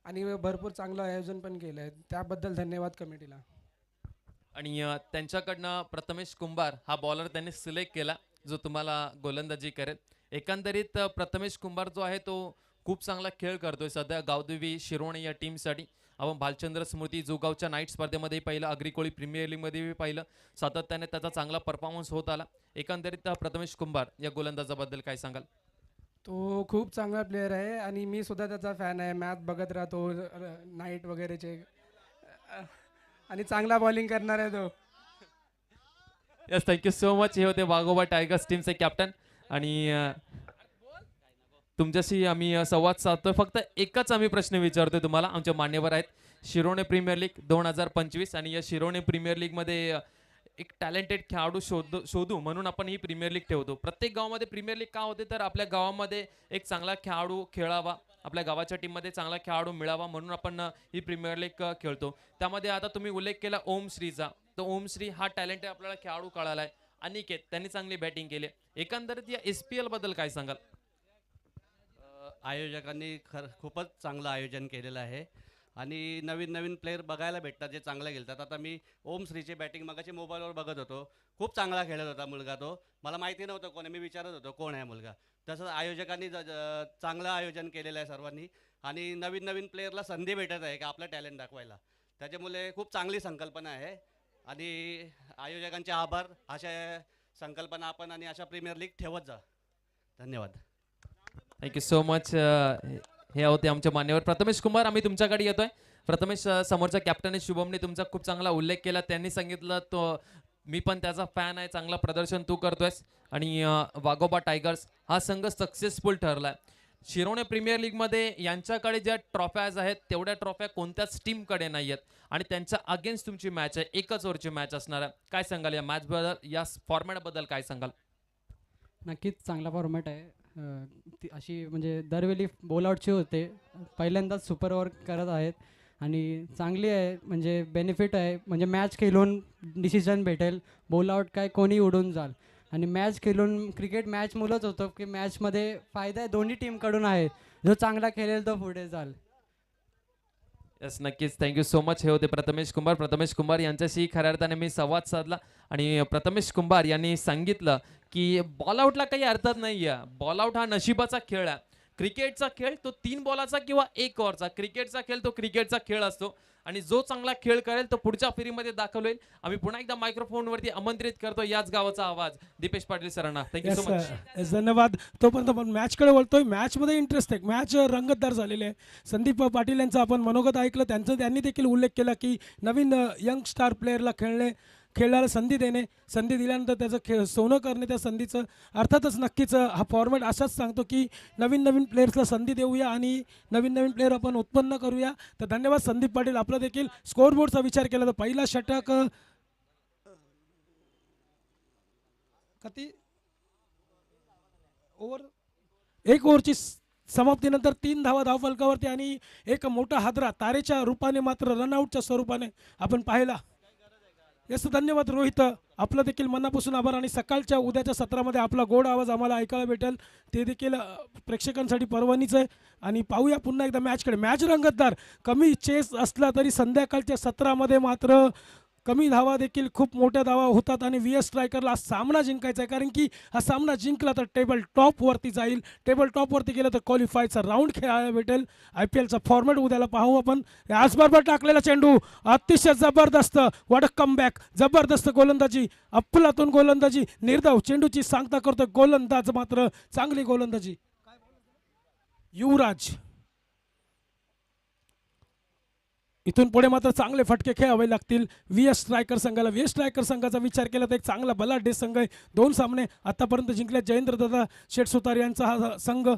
आणि भरपूर चांगलं आयोजन पण केलं आहे, त्याबद्दल धन्यवाद कमिटीला. आणि त्यांच्याकडनं प्रथमेश कुंभार हा बॉलर त्यांनी सिलेक्ट केला जो तुम्हाला गोलंदाजी करेल. एकंदरीत प्रथमेश कुंभार जो आहे तो खूप चांगला खेळ करतोय सध्या गावदेवी शिरोणे या टीमसाठी. आपण भालचंद्र स्मृती जोगावच्या नाईट स्पर्धेमध्ये पाहिलं, अग्रिकोळी प्रीमियर लीगमध्ये पाहिलं, सातत्याने त्याचा चांगला परफॉर्मन्स होत आला. एकंदरीत प्रथमेश कुंभार या गोलंदाजाबद्दल काय सांगाल? तो खूप चांगला प्लेअर आहे आणि मी सुद्धा त्याचा फॅन आहे. मॅच बघत राहतो नाईट वगैरेचे, आणि चांगला बॉलिंग करणार आहे तो. Yes, thank you so much. हे होते वाघोबा टायगर्स टीमचे कॅप्टन. आणि तुमच्याशी आम्ही संवाद साधतोय. फक्त एकच आम्ही प्रश्न विचारतोय तुम्हाला. आमचे मान्यवर आहेत शिरोणे प्रीमियर लीग 2025, आणि या शिरोणे प्रीमियर लीग मध्ये एक टॅलेंटेड खेळाडू शोधू म्हणून आपण ही प्रीमियर लीग ठेवतो. प्रत्येक गावामध्ये प्रीमियर लीग का होते तर आपल्या गावामध्ये एक चांगला खेळाडू खेळावा आपल्या गावाच्या टीममध्ये चांगला खेळाडू मिळावा म्हणून आपण ही प्रीमियर लीग खेळतो. त्यामध्ये आता तुम्ही उल्लेख केला ओम श्रीचा, तर ओम श्री हा टॅलेंट आपल्याला खेळाडू कळाला आहे. अनिकेत त्यांनी चांगली बॅटिंग केली. एकंदरीत या SPL बद्दल काय सांगाल? आयोजकांनी खूपच चांगलं आयोजन केलेलं आहे आणि नवीन नवीन प्लेयर बघायला भेटतात जे चांगलं खेळतात. आता मी ओम श्रीची बॅटिंग मगाशी मोबाईलवर बघत होतो, खूप चांगला खेळत होता मुलगा तो. मला माहिती नव्हतं कोण आहे, मी विचारत होतो कोण आहे मुलगा. तसंच आयोजकांनी चांगलं आयोजन केलेलं आहे सर्वांनी आणि नवीन नवीन प्लेयरला संधी भेटत आहे की आपलं टॅलेंट दाखवायला. त्याच्यामुळे खूप चांगली संकल्पना आहे आणि आयोजकांचे आभार. अशा संकल्पना आपण आणि अशा प्रीमियर लीग ठेवत जा. धन्यवाद. Thank you so much. हे होते आमचे मान्यवर. प्रथमेश कुमार, आम्ही तुमच्याकडे येतोय. प्रथमेश, समोरच्या कॅप्टन शुभमने तुमचा खूप चांगला उल्लेख केला. त्यांनी सांगितलं तो मी पण त्याचा फॅन आहे, चांगला प्रदर्शन तू करतोयस आणि वाघोबा टायगर्स हा संघ सक्सेसफुल ठरलाय. शिरोणे प्रीमियर लीगमध्ये यांच्याकडे ज्या ट्रॉफ्याज आहेत तेवढ्या ट्रॉफ्या कोणत्याच टीमकडे नाही आहेत आणि त्यांच्या अगेन्स्ट तुमची मॅच आहे, एकच ओव्हरची मॅच असणार आहे. काय सांगाल या मॅच बद्दल, या फॉर्मॅट बद्दल काय सांगाल? नक्कीच चांगला फॉर्मॅट आहे. ती अशी म्हणजे दरवेळी बॉलआउटची होते, पहिल्यांदाच सुपर ओव्हर करत आहेत आणि चांगली आहे. म्हणजे बेनिफिट आहे, म्हणजे मॅच खेळून डिसिजन भेटेल, बॉलआउट काय कोणी उडून जाल आणि मॅच खेळून क्रिकेट मॅच मुलंच होतं की मॅचमध्ये फायदा आहे दोन्ही टीमकडून आहे. जो चांगला खेळेल तो पुढे जाल. येस, नक्कीच. Thank you so much. हे होते प्रथमेश कुंभार. प्रथमेश कुंभार यांच्याशी खऱ्या अर्थाने मी संवाद साधला आणि प्रथमेश कुंभार यांनी सांगितलं की बॉल आउटला काही अर्थच नाही आहे. बॉल आउट हा नशिबाचा खेळ आहे. क्रिकेटचा खेळ तो 3 बॉलाचा किंवा 1 ओव्हरचा, क्रिकेटचा खेळ तो क्रिकेटचा खेळ असतो आणि जो चांगला खेळ करेल तो पुढच्या फेरीमध्ये दाखल होईल. आम्ही पुन्हा एकदा मायक्रोफोनवरती आमंत्रित करतो याच गावाचा आवाज दीपेश पाटील सरांना. Thank you so much. धन्यवाद. तोपर्यंत आपण मॅचकडे वळतोय. मॅचमध्ये इंटरेस्ट आहे, मॅच रंगतदार झालेले आहे. संदीप पाटील यांचं आपण मनोगत ऐकलं, त्यांनी देखील उल्लेख केला की नवीन यंग स्टार प्लेअरला खेळायला संधी देणे, संधी दिल्यानंतर त्याचं सोनं करणे, त्या संधीचं अर्थातच नक्कीच हा फॉर्मॅट असाच सांगतो की नवीन प्लेयर्सला संधी देऊया आणि नवीन प्लेयर आपण उत्पन्न करूया. तर धन्यवाद संदीप पाटील. आपला देखील स्कोअरबोर्डचा विचार केला तर पहिला षटक किती ओव्हर, 1 ओव्हरची समाप्तीनंतर 3 धावा धावफलकावरती आणि एक मोठा हादरा तारेच्या रूपाने मात्र रनआउटच्या स्वरूपाने आपण पाहिला. यास धन्यवाद रोहित. आपलं देखील मनापासून आभार आणि सकाळच्या उद्याच्या सत्रामध्ये आपला गोड आवाज आम्हाला ऐकायला भेटेल ते देखील प्रेक्षकांसाठी पर्वणीचं आहे. आणि पाहूया पुन्हा एकदा मॅचकडे. मॅच रंगतदार, कमी चेस असला तरी संध्याकाळच्या सत्रामध्ये मात्र कमी धावा देखील खूप मोठ्या धावा होतात आणि VS स्ट्रायकरला सामना जिंकायचा आहे, कारण की हा सामना जिंकला तर टेबल टॉपवरती जाईल. टेबल टॉपवरती गेलं तर क्वालिफायचा राऊंड खेळायला भेटेल. IPLचा फॉर्मॅट उद्याला पाहू आपण. आजबरोबर टाकलेला चेंडू अतिशय जबरदस्त, वॉट अ कमबॅक, जबरदस्त गोलंदाजी, अफलातून गोलंदाजी, निर्धाव चेंडूची सांगता करतोय गोलंदाज, मात्र चांगली गोलंदाजी. युवराज इथून पुढे मात्र चांगले फटके खेळावे लागतील VS स्ट्रायकर संघाला. VS स्ट्रायकर संघाचा विचार केला तर एक चांगला बलाढ्य संघ आहे. 2 सामने आतापर्यंत जिंकले जयेंद्रदादा शेठसुतार यांचा हा संघ.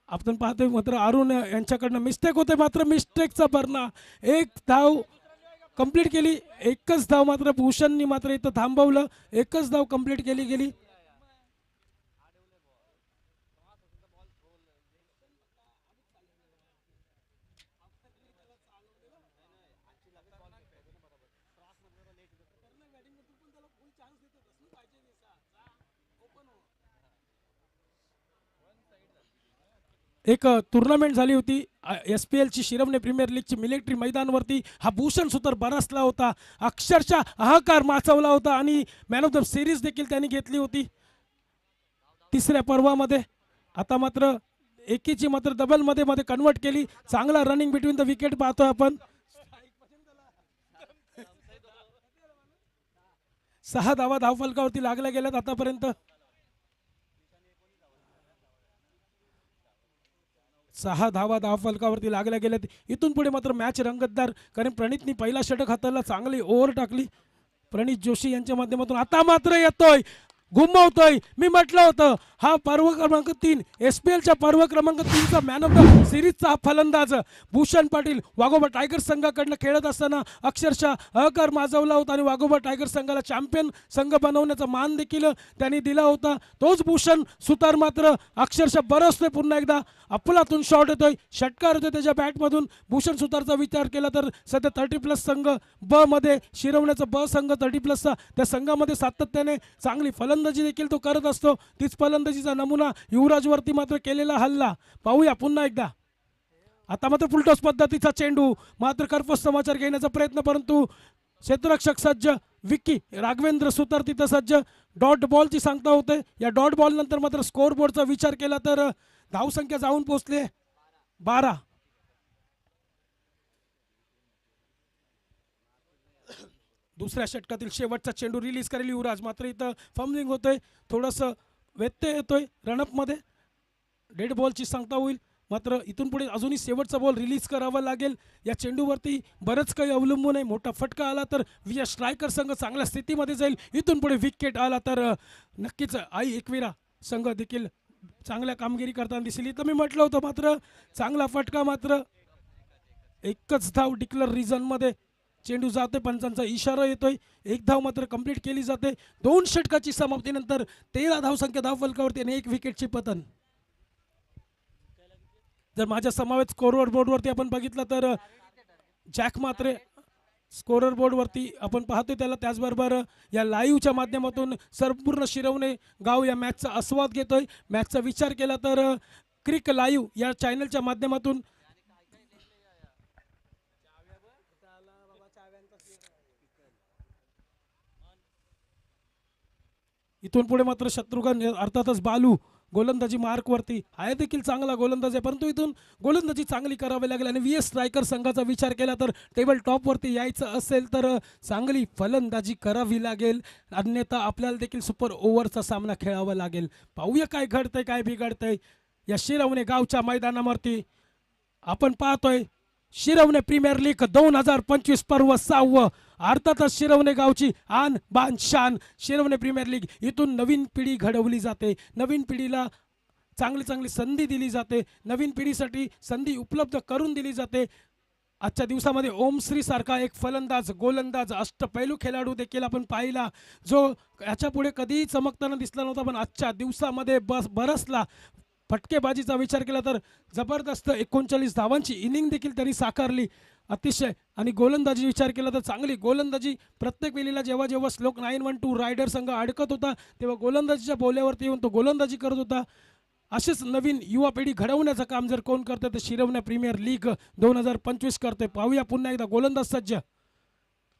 आपण पाहतोय मात्र अरुण यांच्याकडनं मिस्टेक होते, मात्र मिस्टेकचा भरणा. 1 धाव कंप्लीट केली, 1च धाव मात्र भूषणनी मात्र इथं थांबवलं. 1च धाव कंप्लीट केली गेली. एक टुर्नामेंट झाली होती SPLची, शिरवणे प्रीमियर लीगची मिलिटरी मैदानवरती. हा भूषण सुतार बरसला होता, अक्षरशः हाहाकार माचवला होता आणि मॅन ऑफ द सिरीज देखील त्यांनी घेतली होती 3ऱ्या पर्वामध्ये. आता मात्र एकीची मात्र डबलमध्ये कन्वर्ट केली. चांगला रनिंग बिटवीन द विकेट पाहतोय आपण. 6 धावा धावफलकावरती लागल्या गेल्यात आतापर्यंत. 6 धावा धावफलकावरती लागल्या गेल्यात. इथून पुढे मात्र मॅच रंगतदार, कारण प्रणितनी पहिला षटक हाताला चांगली ओव्हर टाकली प्रणित जोशी यांच्या माध्यमातून. आता मात्र येतोय घुमवतोय. मी म्हटलं होतं हा पर्व क्रमांक 3 SPLच्या पर्व क्रमांक 3चा मॅन ऑफ द सिरीजचा हा फलंदाज भूषण पाटील वाघोबा टायगर संघाकडनं खेळत असताना अक्षरशः अहकार माजवला होता आणि वाघोबा टायगर संघाला चॅम्पियन संघ बनवण्याचा मान देखील त्यांनी दिला होता. तोच भूषण सुतार मात्र अक्षरशः बरसतोय. पुन्हा एकदा अफलातून शॉट येतोय, षटकार होतोय त्याच्या बॅटमधून. भूषण सुतारचा विचार केला तर सध्या 30+ संघ ब मध्ये शिरवण्याचा ब संघ 30+चा त्या संघामध्ये सातत्याने चांगली फलंदाजी देखील तो करत असतो. तीच फलंदाजीचा नमुना युवराजवरती मात्र केलेला हल्ला पाहूया पुन्हा एकदा. आता मात्र फुलटॉस पद्धतीचा चेंडू मात्र कर्कश समाचार घेण्याचा प्रयत्न, परंतु क्षेत्ररक्षक सज्ज विक्की राघवेंद्र सुतार तिथं सज्ज. डॉट बॉलची सांगता होते. या डॉट बॉल नंतर मात्र स्कोर बोर्डचा विचार केला तर धावसंख्या जाऊन पोहोचले 12. दुसऱ्या षटकातील शेवटचा चेंडू रिलीज करेल युवराज, मात्र इथं फंबलिंग होतोय, थोडंसं व्यत्यय येतोय रनअपमध्ये. डेड बॉलची सांगता होईल, मात्र इथून पुढे अजूनही शेवटचा बॉल रिलीज करावा लागेल. या चेंडूवरती बरंच काही अवलंबून आहे. मोठा फटका आला तर विजय स्ट्रायकर संघ चांगल्या स्थितीमध्ये जाईल. इथून पुढे विकेट आला तर नक्कीच आई एकविरा संघ देखील चांगल्या कामगिरी करताना दिसेल. इथं मी म्हटलं होतं मात्र चांगला फटका, मात्र एकच धाव डिक्लेअर रिझनमध्ये चेंडू जाते. पंचांचा इशारा येतोय. एक धाव मात्र कंप्लीट केली जाते. 2 षटकाची समाप्तीनंतर 13 धावसंख्या धावफलकावरती आणि 1 विकेटची पतन. जर माझ्या समवेत स्कोरर बोर्डवरती आपण बघितलं तर जॅक मात्रे स्कोरर बोर्डवरती आपण पाहतोय त्याला. त्याचबरोबर या लाईव्हच्या माध्यमातून संपूर्ण शिरवणे गाव या मॅचचा आस्वाद घेतोय. मॅचचा विचार केला तर क्रिक लाईव्ह या चॅनलच्या माध्यमातून इथून पुढे मात्र शत्रुघ्न अर्थातच बालू गोलंदाजी मार्कवरती आहे, देखील चांगला गोलंदाज आहे, परंतु इथून गोलंदाजी चांगली करावी लागेल. आणि VS स्ट्रायकर संघाचा विचार केला तर टेबल टॉपवरती यायचं असेल तर चांगली फलंदाजी करावी लागेल, अन्यथा आपल्याला देखील सुपर ओव्हरचा सामना खेळावा लागेल. पाहूया काय घडतंय काय बिघडतंय या शिरवणे गावच्या मैदानावरती. आपण पाहतोय शिरवणे प्रीमियर लीग 2025 पर्व 6. अर्थातच शिरवणे गावची आन बान शान शिरवणे प्रीमियर लीग. इथून नवीन पिढी घडवली जाते, नवीन पिढीला चांगली चांगली संधी दिली जाते, नवीन पिढीसाठी संधी उपलब्ध करून दिली जाते. आजच्या दिवसामध्ये ओमश्री सारखा एक फलंदाज गोलंदाज अष्टपैलू खेळाडू देखील आपण पाहिला, जो याच्या पुढे कधीही चमकताना दिसला नव्हता, पण आजच्या दिवसामध्ये बरसला. फटकेबाजीचा विचार केला तर जबरदस्त 39 धावांची इनिंग देखील त्यांनी साकारली अतिशय. आणि गोलंदाजी विचार केला तर चांगली गोलंदाजी. प्रत्येक वेळेला जेव्हा जेव्हा श्लोक 912 रायडर संघ अडकत होता तेव्हा गोलंदाजीच्या बोल्यावरती येऊन तो गोलंदाजी करत होता. असेच नवीन युवा पिढी घडवण्याचं काम जर कोण करते तर शिरवणे प्रीमियर लीग 2025 करते. पाहूया पुन्हा एकदा गोलंदाज सज्ज.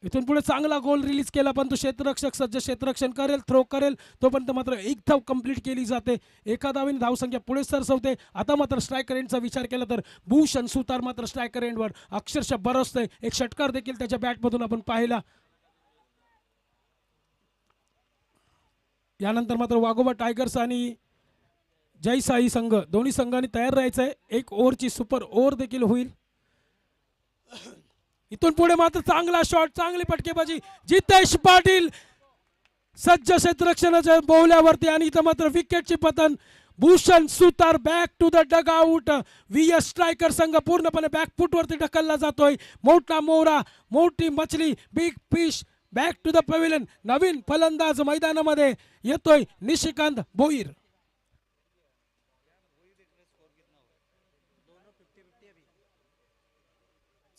इथून पुढे चांगला गोल रिलीज केला, पण तो क्षेत्ररक्षक सज्ज क्षेत्ररक्षण करेल, थ्रो करेल, तोपर्यंत मात्र 1 धाव कंप्लीट केली जाते. एका धावीने धावसंख्या पुढे सरसवते. आता मात्र स्ट्रायकर एंडचा विचार केला तर भूषण सुतार मात्र स्ट्रायकर एंडवर अक्षरशः बरसतोय. एक षटकार देखील त्याच्या बॅटमधून आपण पाहिला. यानंतर मात्र वाघोबा टायगर्स आणि जय साई संघ दोन्ही संघांनी तयार राहायचं आहे. 1 ओव्हरची सुपर ओव्हर देखील होईल. इथून पुढे मात्र चांगला शॉट, चांगली फटकेबाजी. जितेश पाटील सज्ज क्षेत्ररक्षणाच्या बोवल्यावरती आणि इथं मात्र विकेटची पतन. Bhushan Sutar back to the dugout. VS striker संघ पूर्णपणे बॅकफुटवरती ढकलला जातोय. मोठा मोरा, मोठी मछली, big fish back to the pavilion. नवीन फलंदाज मैदानामध्ये येतोय निशिकांत भोईर.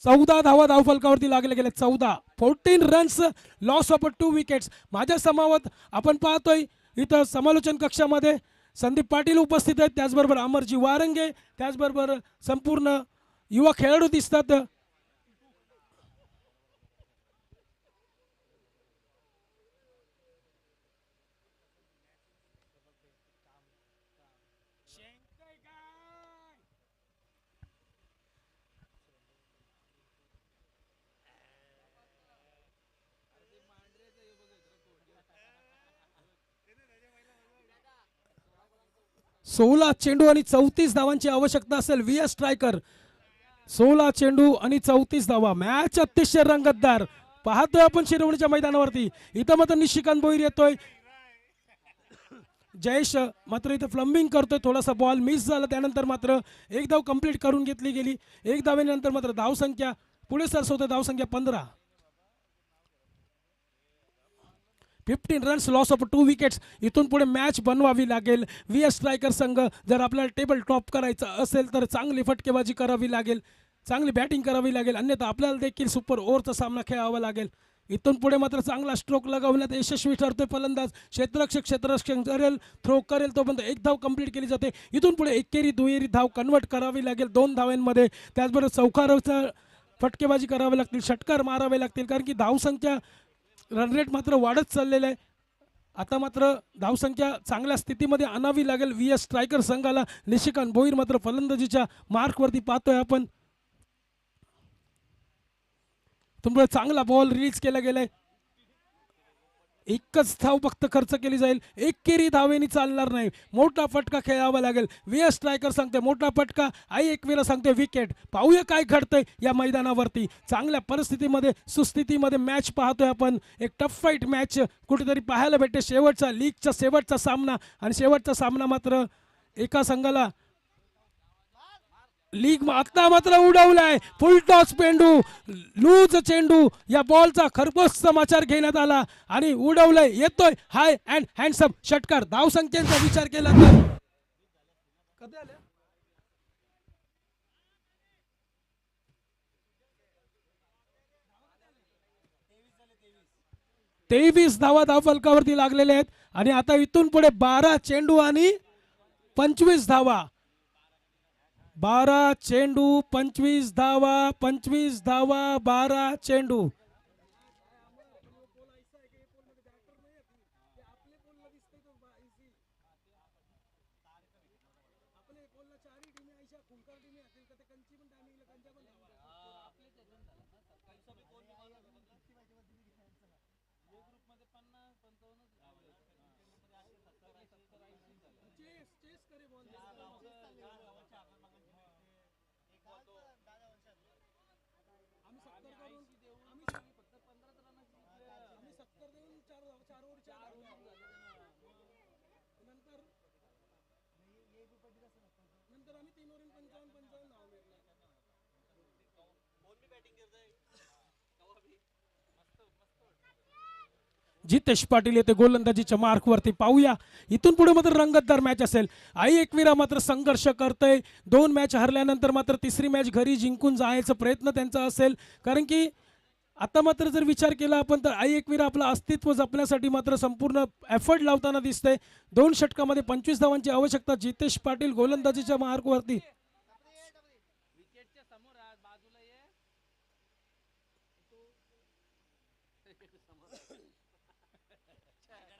14 धावा धावफलकावरती लागले गेले. 14 रन्स, लॉस ऑफ 2 विकेट्स. माझ्या समावत आपण पाहतोय इथं समालोचन कक्षामध्ये संदीप पाटील उपस्थित आहेत, त्याचबरोबर अमरजी वारंगे, त्याचबरोबर संपूर्ण युवा खेळाडू दिसतात. सोळा चेंडू आणि 34 धावांची आवश्यकता असेल. VS स्ट्रायकर 16 चेंडू आणि 34 धावा. मॅच अतिशय रंगतदार पाहतोय आपण शिरवणीच्या मैदानावरती. इथं मात्र निशिकांत भोईर येतोय. जयेश मात्र इथे फ्लंबिंग करतोय, थोडासा बॉल मिस झाला, त्यानंतर मात्र एक धाव कंप्लीट करून घेतली गेली. एक धावेनंतर मात्र धावसंख्या पुढे सरसवते, धावसंख्या 15. 15 रन्स, लॉस ऑफ 2 विकेट्स. इथून पुढे मॅच बनवावी लागेल. VS स्ट्रायकर संघ जर आपल्याला टेबल टॉप करायचं असेल तर चांगली फटकेबाजी करावी लागेल, चांगली बॅटिंग करावी लागेल, अन्यथा आपल्याला देखील सुपर ओव्हरचा सामना खेळावा लागेल. इथून पुढे मात्र चांगला स्ट्रोक लगावण्यात यशस्वी ठरतोय फलंदाज. क्षेत्ररक्षक करेल, थ्रो करेल तोपर्यंत एक धाव कंप्लीट केली जाते. इथून पुढे एकेरी दुहेरी धाव कन्वर्ट करावी लागेल 2 धावांमध्ये. त्याचबरोबर चौकाराचा फटकेबाजी करावी लागतील, षटकार मारावे लागतील, कारण की धावसंख्या रन रेट मात्र वाढत चाललेला आहे. आता मात्र धावसंख्या चांगल्या स्थितीमध्ये आणावी लागेल VS स्ट्रायकर संघाला. निशिकांत भोईर मात्र फलंदाजीच्या मार्कवरती पाहतोय आपण. तुमचा चांगला बॉल रिलीज केला गेलाय. एकच धाव फक्त खर्च केली जाईल, एकेरी धावेनी चालणार नाही, मोठा फटका खेळावा लागेल. VS स्ट्रायकर सांगते मोठा फटका, आई एकवीरा सांगते विकेट. पाहूया काय घडतंय या मैदानावरती. चांगल्या परिस्थितीमध्ये सुस्थितीमध्ये मॅच पाहतोय आपण. एक टफ फाईट मॅच कुठेतरी पाहायला भेटते. शेवटचा लीगचा शेवटचा सामना, आणि शेवटचा सामना मात्र एका संघाला लीग आता मात्र उडवलाय. फुल टॉस पेंडू, लूज चेंडू, या बॉलचा खरपोश समाचार घेण्यात आला आणि उडवलंय. येतोय हाय अँड हँडसम षटकार. धावसंख्येचा विचार केला तर कधी आल्या 23 धावा धावफलकावरती लागलेले आहेत. आणि आता इथून पुढे 12 चेंडू आणि 25 धावा. 12 चेंडू 25 धावा, 25 धावा 12 चेंडू. जितेश पाटील येते गोलंदाजीच्या मार्कवरती. पाहूया इथून पुढे मात्र रंगतदार मॅच असेल. आई एकवीरा मात्र संघर्ष करतय. 2 मॅच हरल्यानंतर मात्र तिसरी मॅच घरी जिंकून जायचा प्रयत्न त्यांचा असेल, कारण की आता मात्र जर विचार केला आपण तर आई एकवीरा आपलं अस्तित्व जपण्यासाठी मात्र संपूर्ण एफर्ट लावताना दिसतंय. 2 षटकामध्ये 25 धावांची आवश्यकता. जितेश पाटील गोलंदाजीच्या मार्कवरती.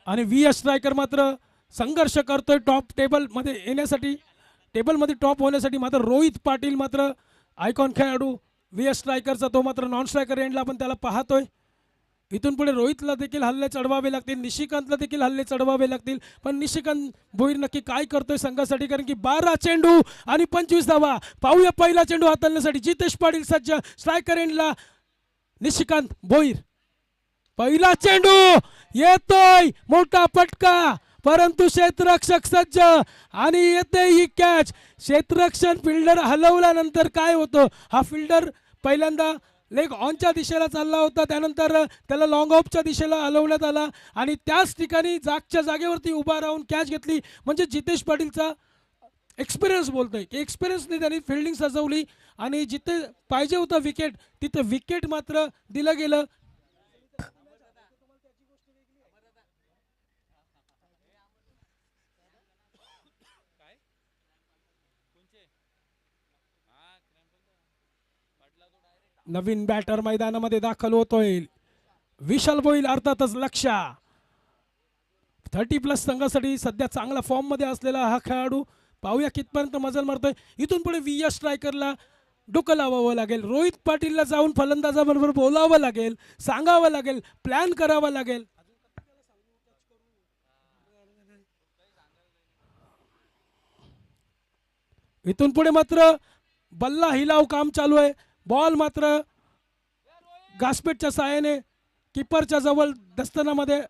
आणि VS स्ट्रायकर मात्र संघर्ष करतोय टॉप टेबल मध्ये येण्यासाठी. टेबलमध्ये टॉप होण्यासाठी मात्र रोहित पाटील मात्र आयकॉन खेळाडू VS स्ट्रायकरचा, तो मात्र नॉन स्ट्रायकर एंडला आपण त्याला पाहतोय. इथून पुढे रोहितला देखील हल्ले चढवावे लागतील, निशिकांतला देखील हल्ले चढवावे लागतील. पण निशिकांत भोईर नक्की काय करतोय संघासाठी, कारण की 12 चेंडू आणि 25 धावा. पाहूया पहिला चेंडू हाताळण्यासाठी जितेश पाटील सज्ज. स्ट्रायकर एंडला निशिकांत भोईर. पहिला चेंडू येतोय, मोठा फटका, परंतु क्षेत्ररक्षक सज्ज आणि येते ही कॅच. क्षेत्ररक्षण फिल्डर हलवल्यानंतर काय होतं, हा फिल्डर पहिल्यांदा लेग ऑनच्या दिशेला चालला होता, त्यानंतर त्याला लॉंग ऑफच्या दिशेला हलवण्यात आला आणि त्याच ठिकाणी जागच्या जागेवरती उभा राहून कॅच घेतली. म्हणजे जितेश पाटीलचा एक्सपिरियन्स बोलतोय की एक्सपिरियन्सने त्यांनी फिल्डिंग सजवली आणि जिथे पाहिजे होतं विकेट तिथे विकेट मात्र दिलं गेलं. नवीन बॅटर मैदानामध्ये दाखल होतोय. विशाल भोईर अर्थातच लक्ष. 30+ संघासाठी सध्या चांगला फॉर्म मध्ये असलेला हा खेळाडू. पाहूया कितपर्यंत मजल मारतोय. इथून पुढे VS स्ट्रायकरला डोकं लावावं लागेल. रोहित पाटीलला जाऊन फलंदाजाबरोबर बोलावं लागेल, सांगावं लागेल, प्लॅन करावा लागेल. इथून पुढे मात्र बल्ला हिलाव काम चालू आहे. बॉल मात्र गास्पेटच्या साहाय्याने किपरच्या जवळ दस्तनामध्ये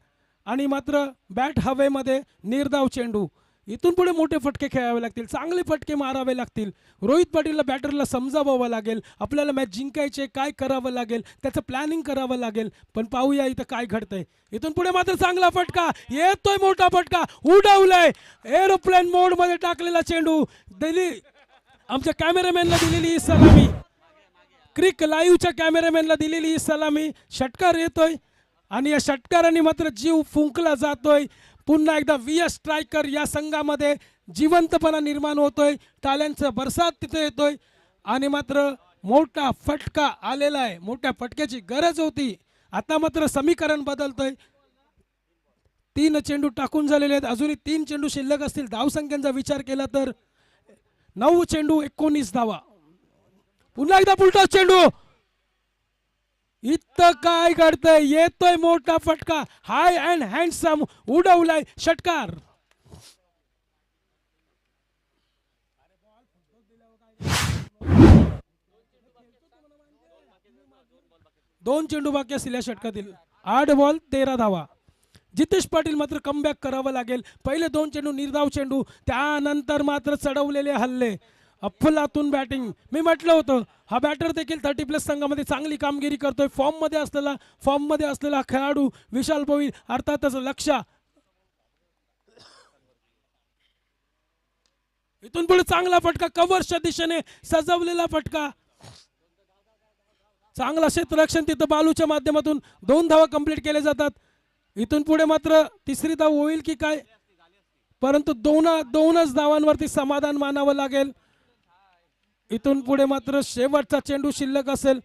आणि मात्र बॅट हवेमध्ये निर्धाव चेंडू. इथून पुढे मोठे फटके खेळावे लागतील, चांगले फटके मारावे लागतील. रोहित पाटीलला बॅटरला समजावावं लागेल, आपल्याला मॅच जिंकायचे, काय करावं लागेल त्याचं प्लॅनिंग करावं लागेल. पण पाहूया इथं काय घडतंय. इथून पुढे मात्र चांगला फटका येतोय, मोठा फटका उडवलाय, एरोप्लेन मोड मध्ये टाकलेला चेंडू. दिली आमच्या कॅमेरामॅनला दिलेली ही सलामी, क्रिक लाईव्हच्या कॅमेरामॅनला दिलेली ही सलामी. षटकार येतोय आणि या षटकाराने मात्र जीव फुंकला जातोय. पुन्हा एकदा VS स्ट्रायकर या संघामध्ये जिवंतपणा निर्माण होतोय, टाळ्यांचा बरसात तिथे येतोय आणि मात्र मोठा फटका आलेला आहे. मोठ्या फटक्याची गरज होती. आता मात्र समीकरण बदलतोय. 3 चेंडू टाकून झालेले आहेत, अजूनही 3 चेंडू शिल्लक असतील. धावसंख्यांचा विचार केला तर 9 चेंडू 19 धावा. पुन्हा एकदा पुलटा चेंडू. इथं काय घडतंय, येतोय मोठा फटका, हाय अँड हँडसम उडवलाय षटकार. दोन चेंडू बाकी असतील या षटकातील. 8 बॉल 13 धावा. जितेश पाटील मात्र कमबॅक करावं लागेल. पहिले 2 चेंडू निर्धाव चेंडू, त्यानंतर मात्र चढवलेले हल्ले, अफलातून बॅटिंग. मी म्हटलं होतं हा बॅटर देखील 30+ संघामध्ये चांगली कामगिरी करतोय. फॉर्म मध्ये असलेला खेळाडू विशाल भोईर, अर्थातच लक्ष. इथून पुढे चांगला फटका, कव्हर्सच्या दिशेने सजवलेला फटका, चांगला क्षेत्ररक्षण तिथं बालूच्या माध्यमातून 2 धावा कंप्लीट केले जातात. इथून पुढे मात्र तिसरी धाव होईल की काय, परंतु दोनच धावांवरती समाधान मानावं लागेल. इथून पुढे मात्र शेवटचा चेंडू शिल्लक असेल.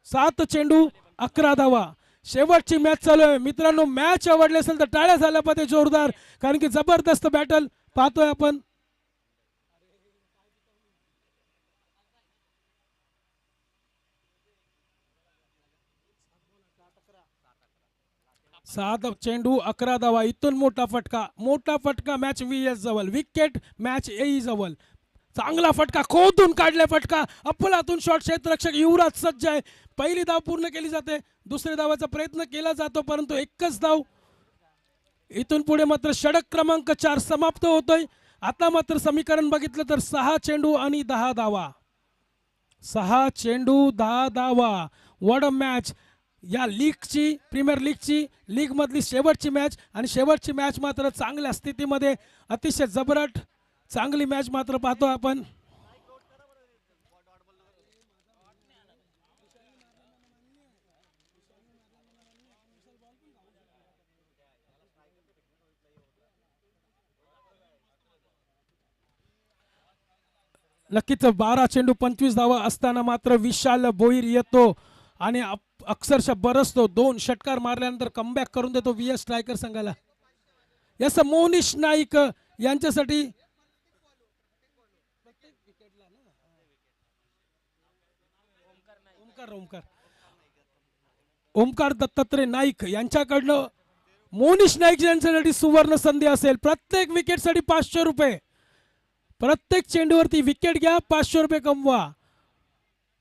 7 चेंडू 11 धावा. शेवटची मॅच चालू आहे मित्रांनो. मॅच आवडली असेल तर टाळ्या झाल्या पाहिजे जोरदार, कारण की जबरदस्त बॅटल पाहतोय आपण. सात चेंडू 11 धावा. इथून मोठा फटका मॅच VS जवळ, विकेट मॅच AE जवळ. चांगला फटका, खोदून काढला फटका, अफलातून शॉट. क्षेत्ररक्षक युवराज सज्ज आहे. पहिली धाव पूर्ण केली जाते, दुसऱ्या धावाचा प्रयत्न केला जातो, परंतु एकच धाव. इथून पुढे मात्र षटक क्रमांक 4 समाप्त होतोय. आता मात्र समीकरण बघितलं तर 6 चेंडू आणि 10 धावा. 6 चेंडू 10 धावा. What a match. या लीगची, प्रीमियर लीग मधली शेवटची मॅच, आणि शेवटची मॅच मात्र चांगल्या स्थितीमध्ये, अतिशय जबरट चांगली मॅच मात्र पाहतो आपण. नक्कीच 12 चेंडू 25 धावा असताना मात्र विशाल भोईर येतो आणि अक्षरशः बरसतो. 2 षटकार मारल्यानंतर कमबॅक करून देतो VS स्ट्रायकर संघाला. यस, मोनिश नाईक यांच्यासाठी ओमकार दत्तात्रय नाईक यांच्याकडनं मोनिश नाईक यांच्यासाठी सुवर्ण संधी असेल. प्रत्येक विकेटसाठी 500 रुपये. प्रत्येक चेंडूवरती विकेट घ्या, 500 रुपये कमवा.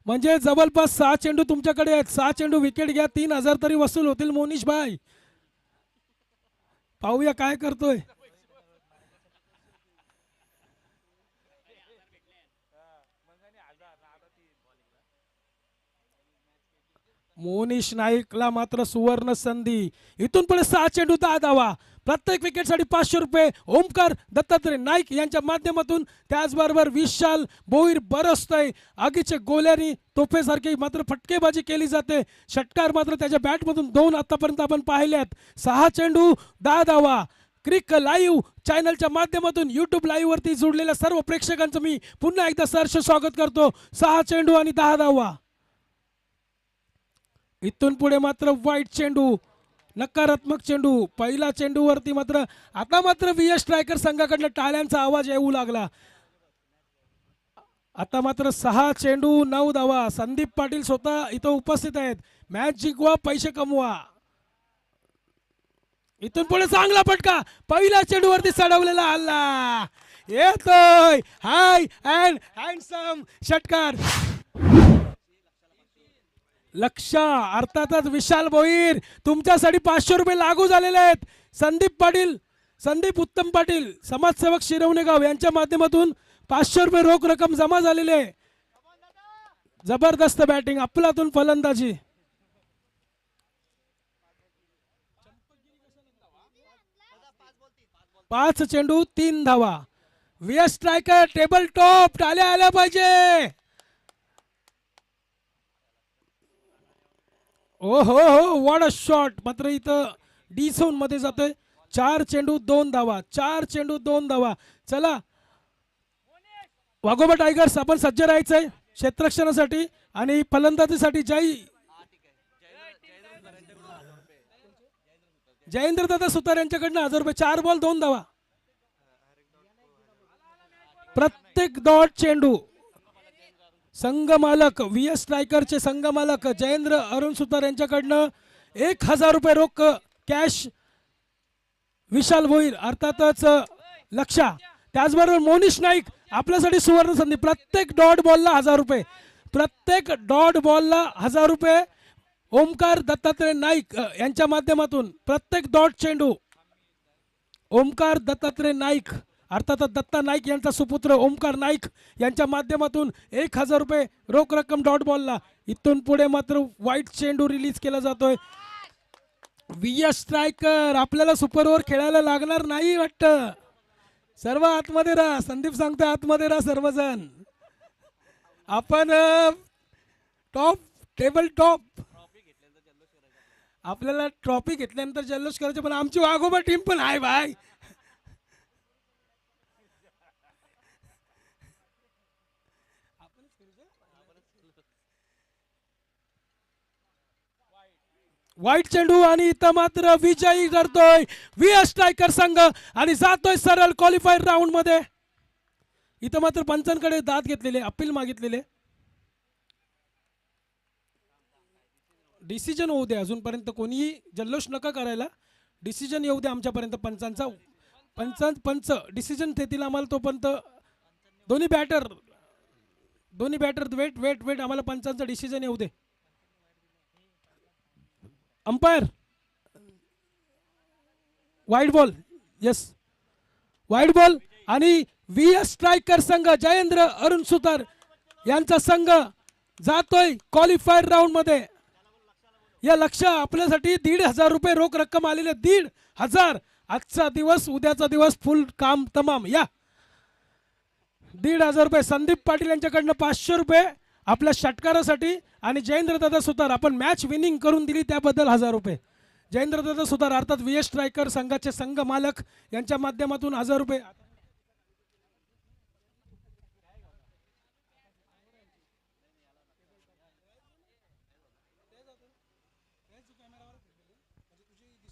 म्हणजे जवळपास 6 चेंडू तुमच्याकडे आहेत. 6 चेंडू विकेट घ्या, 3000 तरी वसूल होतील. मोनिश भाई, पाहूया काय करतोय. मोनिश नाईकला मात्र सुवर्ण संधी. इथून पुढे 6 चेंडू 10 धावा. प्रत्येक विकेटसाठी 500 रुपये ओमकार दत्तात्रय नाईक यांच्या माध्यमातून. त्याचबरोबर विशाल भोईर बरसतोय. आगीचे गोल्यानी तोफेसारखी मात्र फटकेबाजी केली जाते. षटकार मात्र त्याच्या बॅटमधून 2 आतापर्यंत आपण पाहिल्यात. 6 चेंडू 10 धावा. क्रिक लाईव्ह चॅनलच्या माध्यमातून YouTube लाईव्ह वरती जोडलेल्या सर्व प्रेक्षकांचं मी पुन्हा एकदा सहर्ष स्वागत करतो. 6 चेंडू आणि 10 धावा. इथून पुढे मात्र वाईट चेंडू, नकारात्मक चेंडू. पहिला चेंडूवरती मात्र आता मात्र VS स्ट्रायकर संघाकडनं टाळ्यांचा आवाज येऊ लागला. आता मात्र 6 चेंडू 9 धावा. संदीप पाटील स्वतः इथं उपस्थित आहेत. मॅच जिंकवा, पैसे कमवा. इथून पुढे चांगला फटका, पहिल्या चेंडूवरती चढवलेला हल्ला येतोय. हाय अँड हँडसम षटकार. लक्ष अर्थातच विशाल भोईर तुमच्यासाठी 500 रुपये लागू झालेले आहेत. संदीप उत्तम पाटील समाजसेवक शिरवणे गाव यांच्या माध्यमातून 500 रुपये रोख रक्कम जमा झालेली आहे. जबरदस्त बॅटिंग, अफलातून फलंदाजी. पाच चेंडू 3 धावा. VS स्ट्रायकर टेबल टॉप टाळ्या आल्या पाहिजे. ओ हो व्हॉट अ शॉट. मात्र इथं डी झोन मध्ये जातोय. 4 चेंडू 2 धावा. 4 चेंडू 2 धावा. चला वाघोबा टायगर्स आपण सज्ज राहायचंय क्षेत्ररक्षणासाठी आणि फलंदाजीसाठी. जयेंद्र दादा सुतार यांच्याकडनं 1000 रुपये. 4 बॉल 2 धावा. प्रत्येक डॉट चेंडू संघमालक VS स्ट्रायकरचे संघमालक जयेंद्र अरुण सुतार यांच्याकडनं 1000 रुपये रोख कॅश विशाल भोईर अर्थातच लक्षा. त्याचबरोबर मोनिश नाईक आपल्यासाठी सुवर्ण संधी. प्रत्येक डॉट बॉलला 1000 रुपये. प्रत्येक डॉट बॉलला 1000 रुपये. ओमकार दत्तात्रय नाईक यांच्या माध्यमातून प्रत्येक डॉट चेंडू ओमकार दत्तात्रय नाईक अर्थात दत्ता नाईक यांचा सुपुत्र ओमकार नाईक यांच्या माध्यमातून 1000 रुपये रोख रक्कम डॉट बॉलला. इथून पुढे मात्र वाईट चेंडू रिलीज केला जातोय. VS स्ट्रायकर आपल्याला सुपर ओव्हर खेळायला लागणार नाही वाटतं. सर्व आतमध्ये राहा. संदीप सांगतोय आतमध्ये राहा सर्वजण. आपण टॉप टेबल टॉप आपल्याला ट्रॉफी घेतल्यानंतर जल्लोष करायचे, पण आमची वाघोबा टीम पण आहे भाई. वाईट चेंडू आणि इथं मात्र विजयी करतोय VS स्ट्रायकर संघ आणि जातोय सरळ क्वालिफायर राऊंड मध्ये. इथं मात्र पंचांकडे दाद घेतलेले, अपील मागितलेले. डिसिजन होऊ दे. अजूनपर्यंत कोणीही जल्लोष नका करायला. डिसिजन येऊ दे आमच्यापर्यंत पंचांचा. पंच डिसिजन देतील आम्हाला तोपर्यंत. दोन्ही बॅटर वेट आम्हाला पंचांचा डिसिजन येऊ दे. अंपायर वाईट बॉल. येस वाईट बॉल आणि VS स्ट्रायकर संघ जयेंद्र अरुण सुतार यांचा संघ जातोय क्वालिफायर राऊंड मध्ये. या लक्ष आपल्यासाठी 1500 रुपये रोख रक्कम आलेले. 1500. आजचा दिवस उद्याचा दिवस फुल काम तमाम. या 1500 रुपये. संदीप पाटील यांच्याकडनं 500 रुपये आपल्या षटकारासाठी आणि जयेंद्र दादा सुतार आपण मॅच विनिंग करून दिली त्याबद्दल 1000 रुपये. जयेंद्र दादा सुतार अर्थात VS स्ट्रायकर संघाचे संघ मालक यांच्या माध्यमातून 1000 रुपये.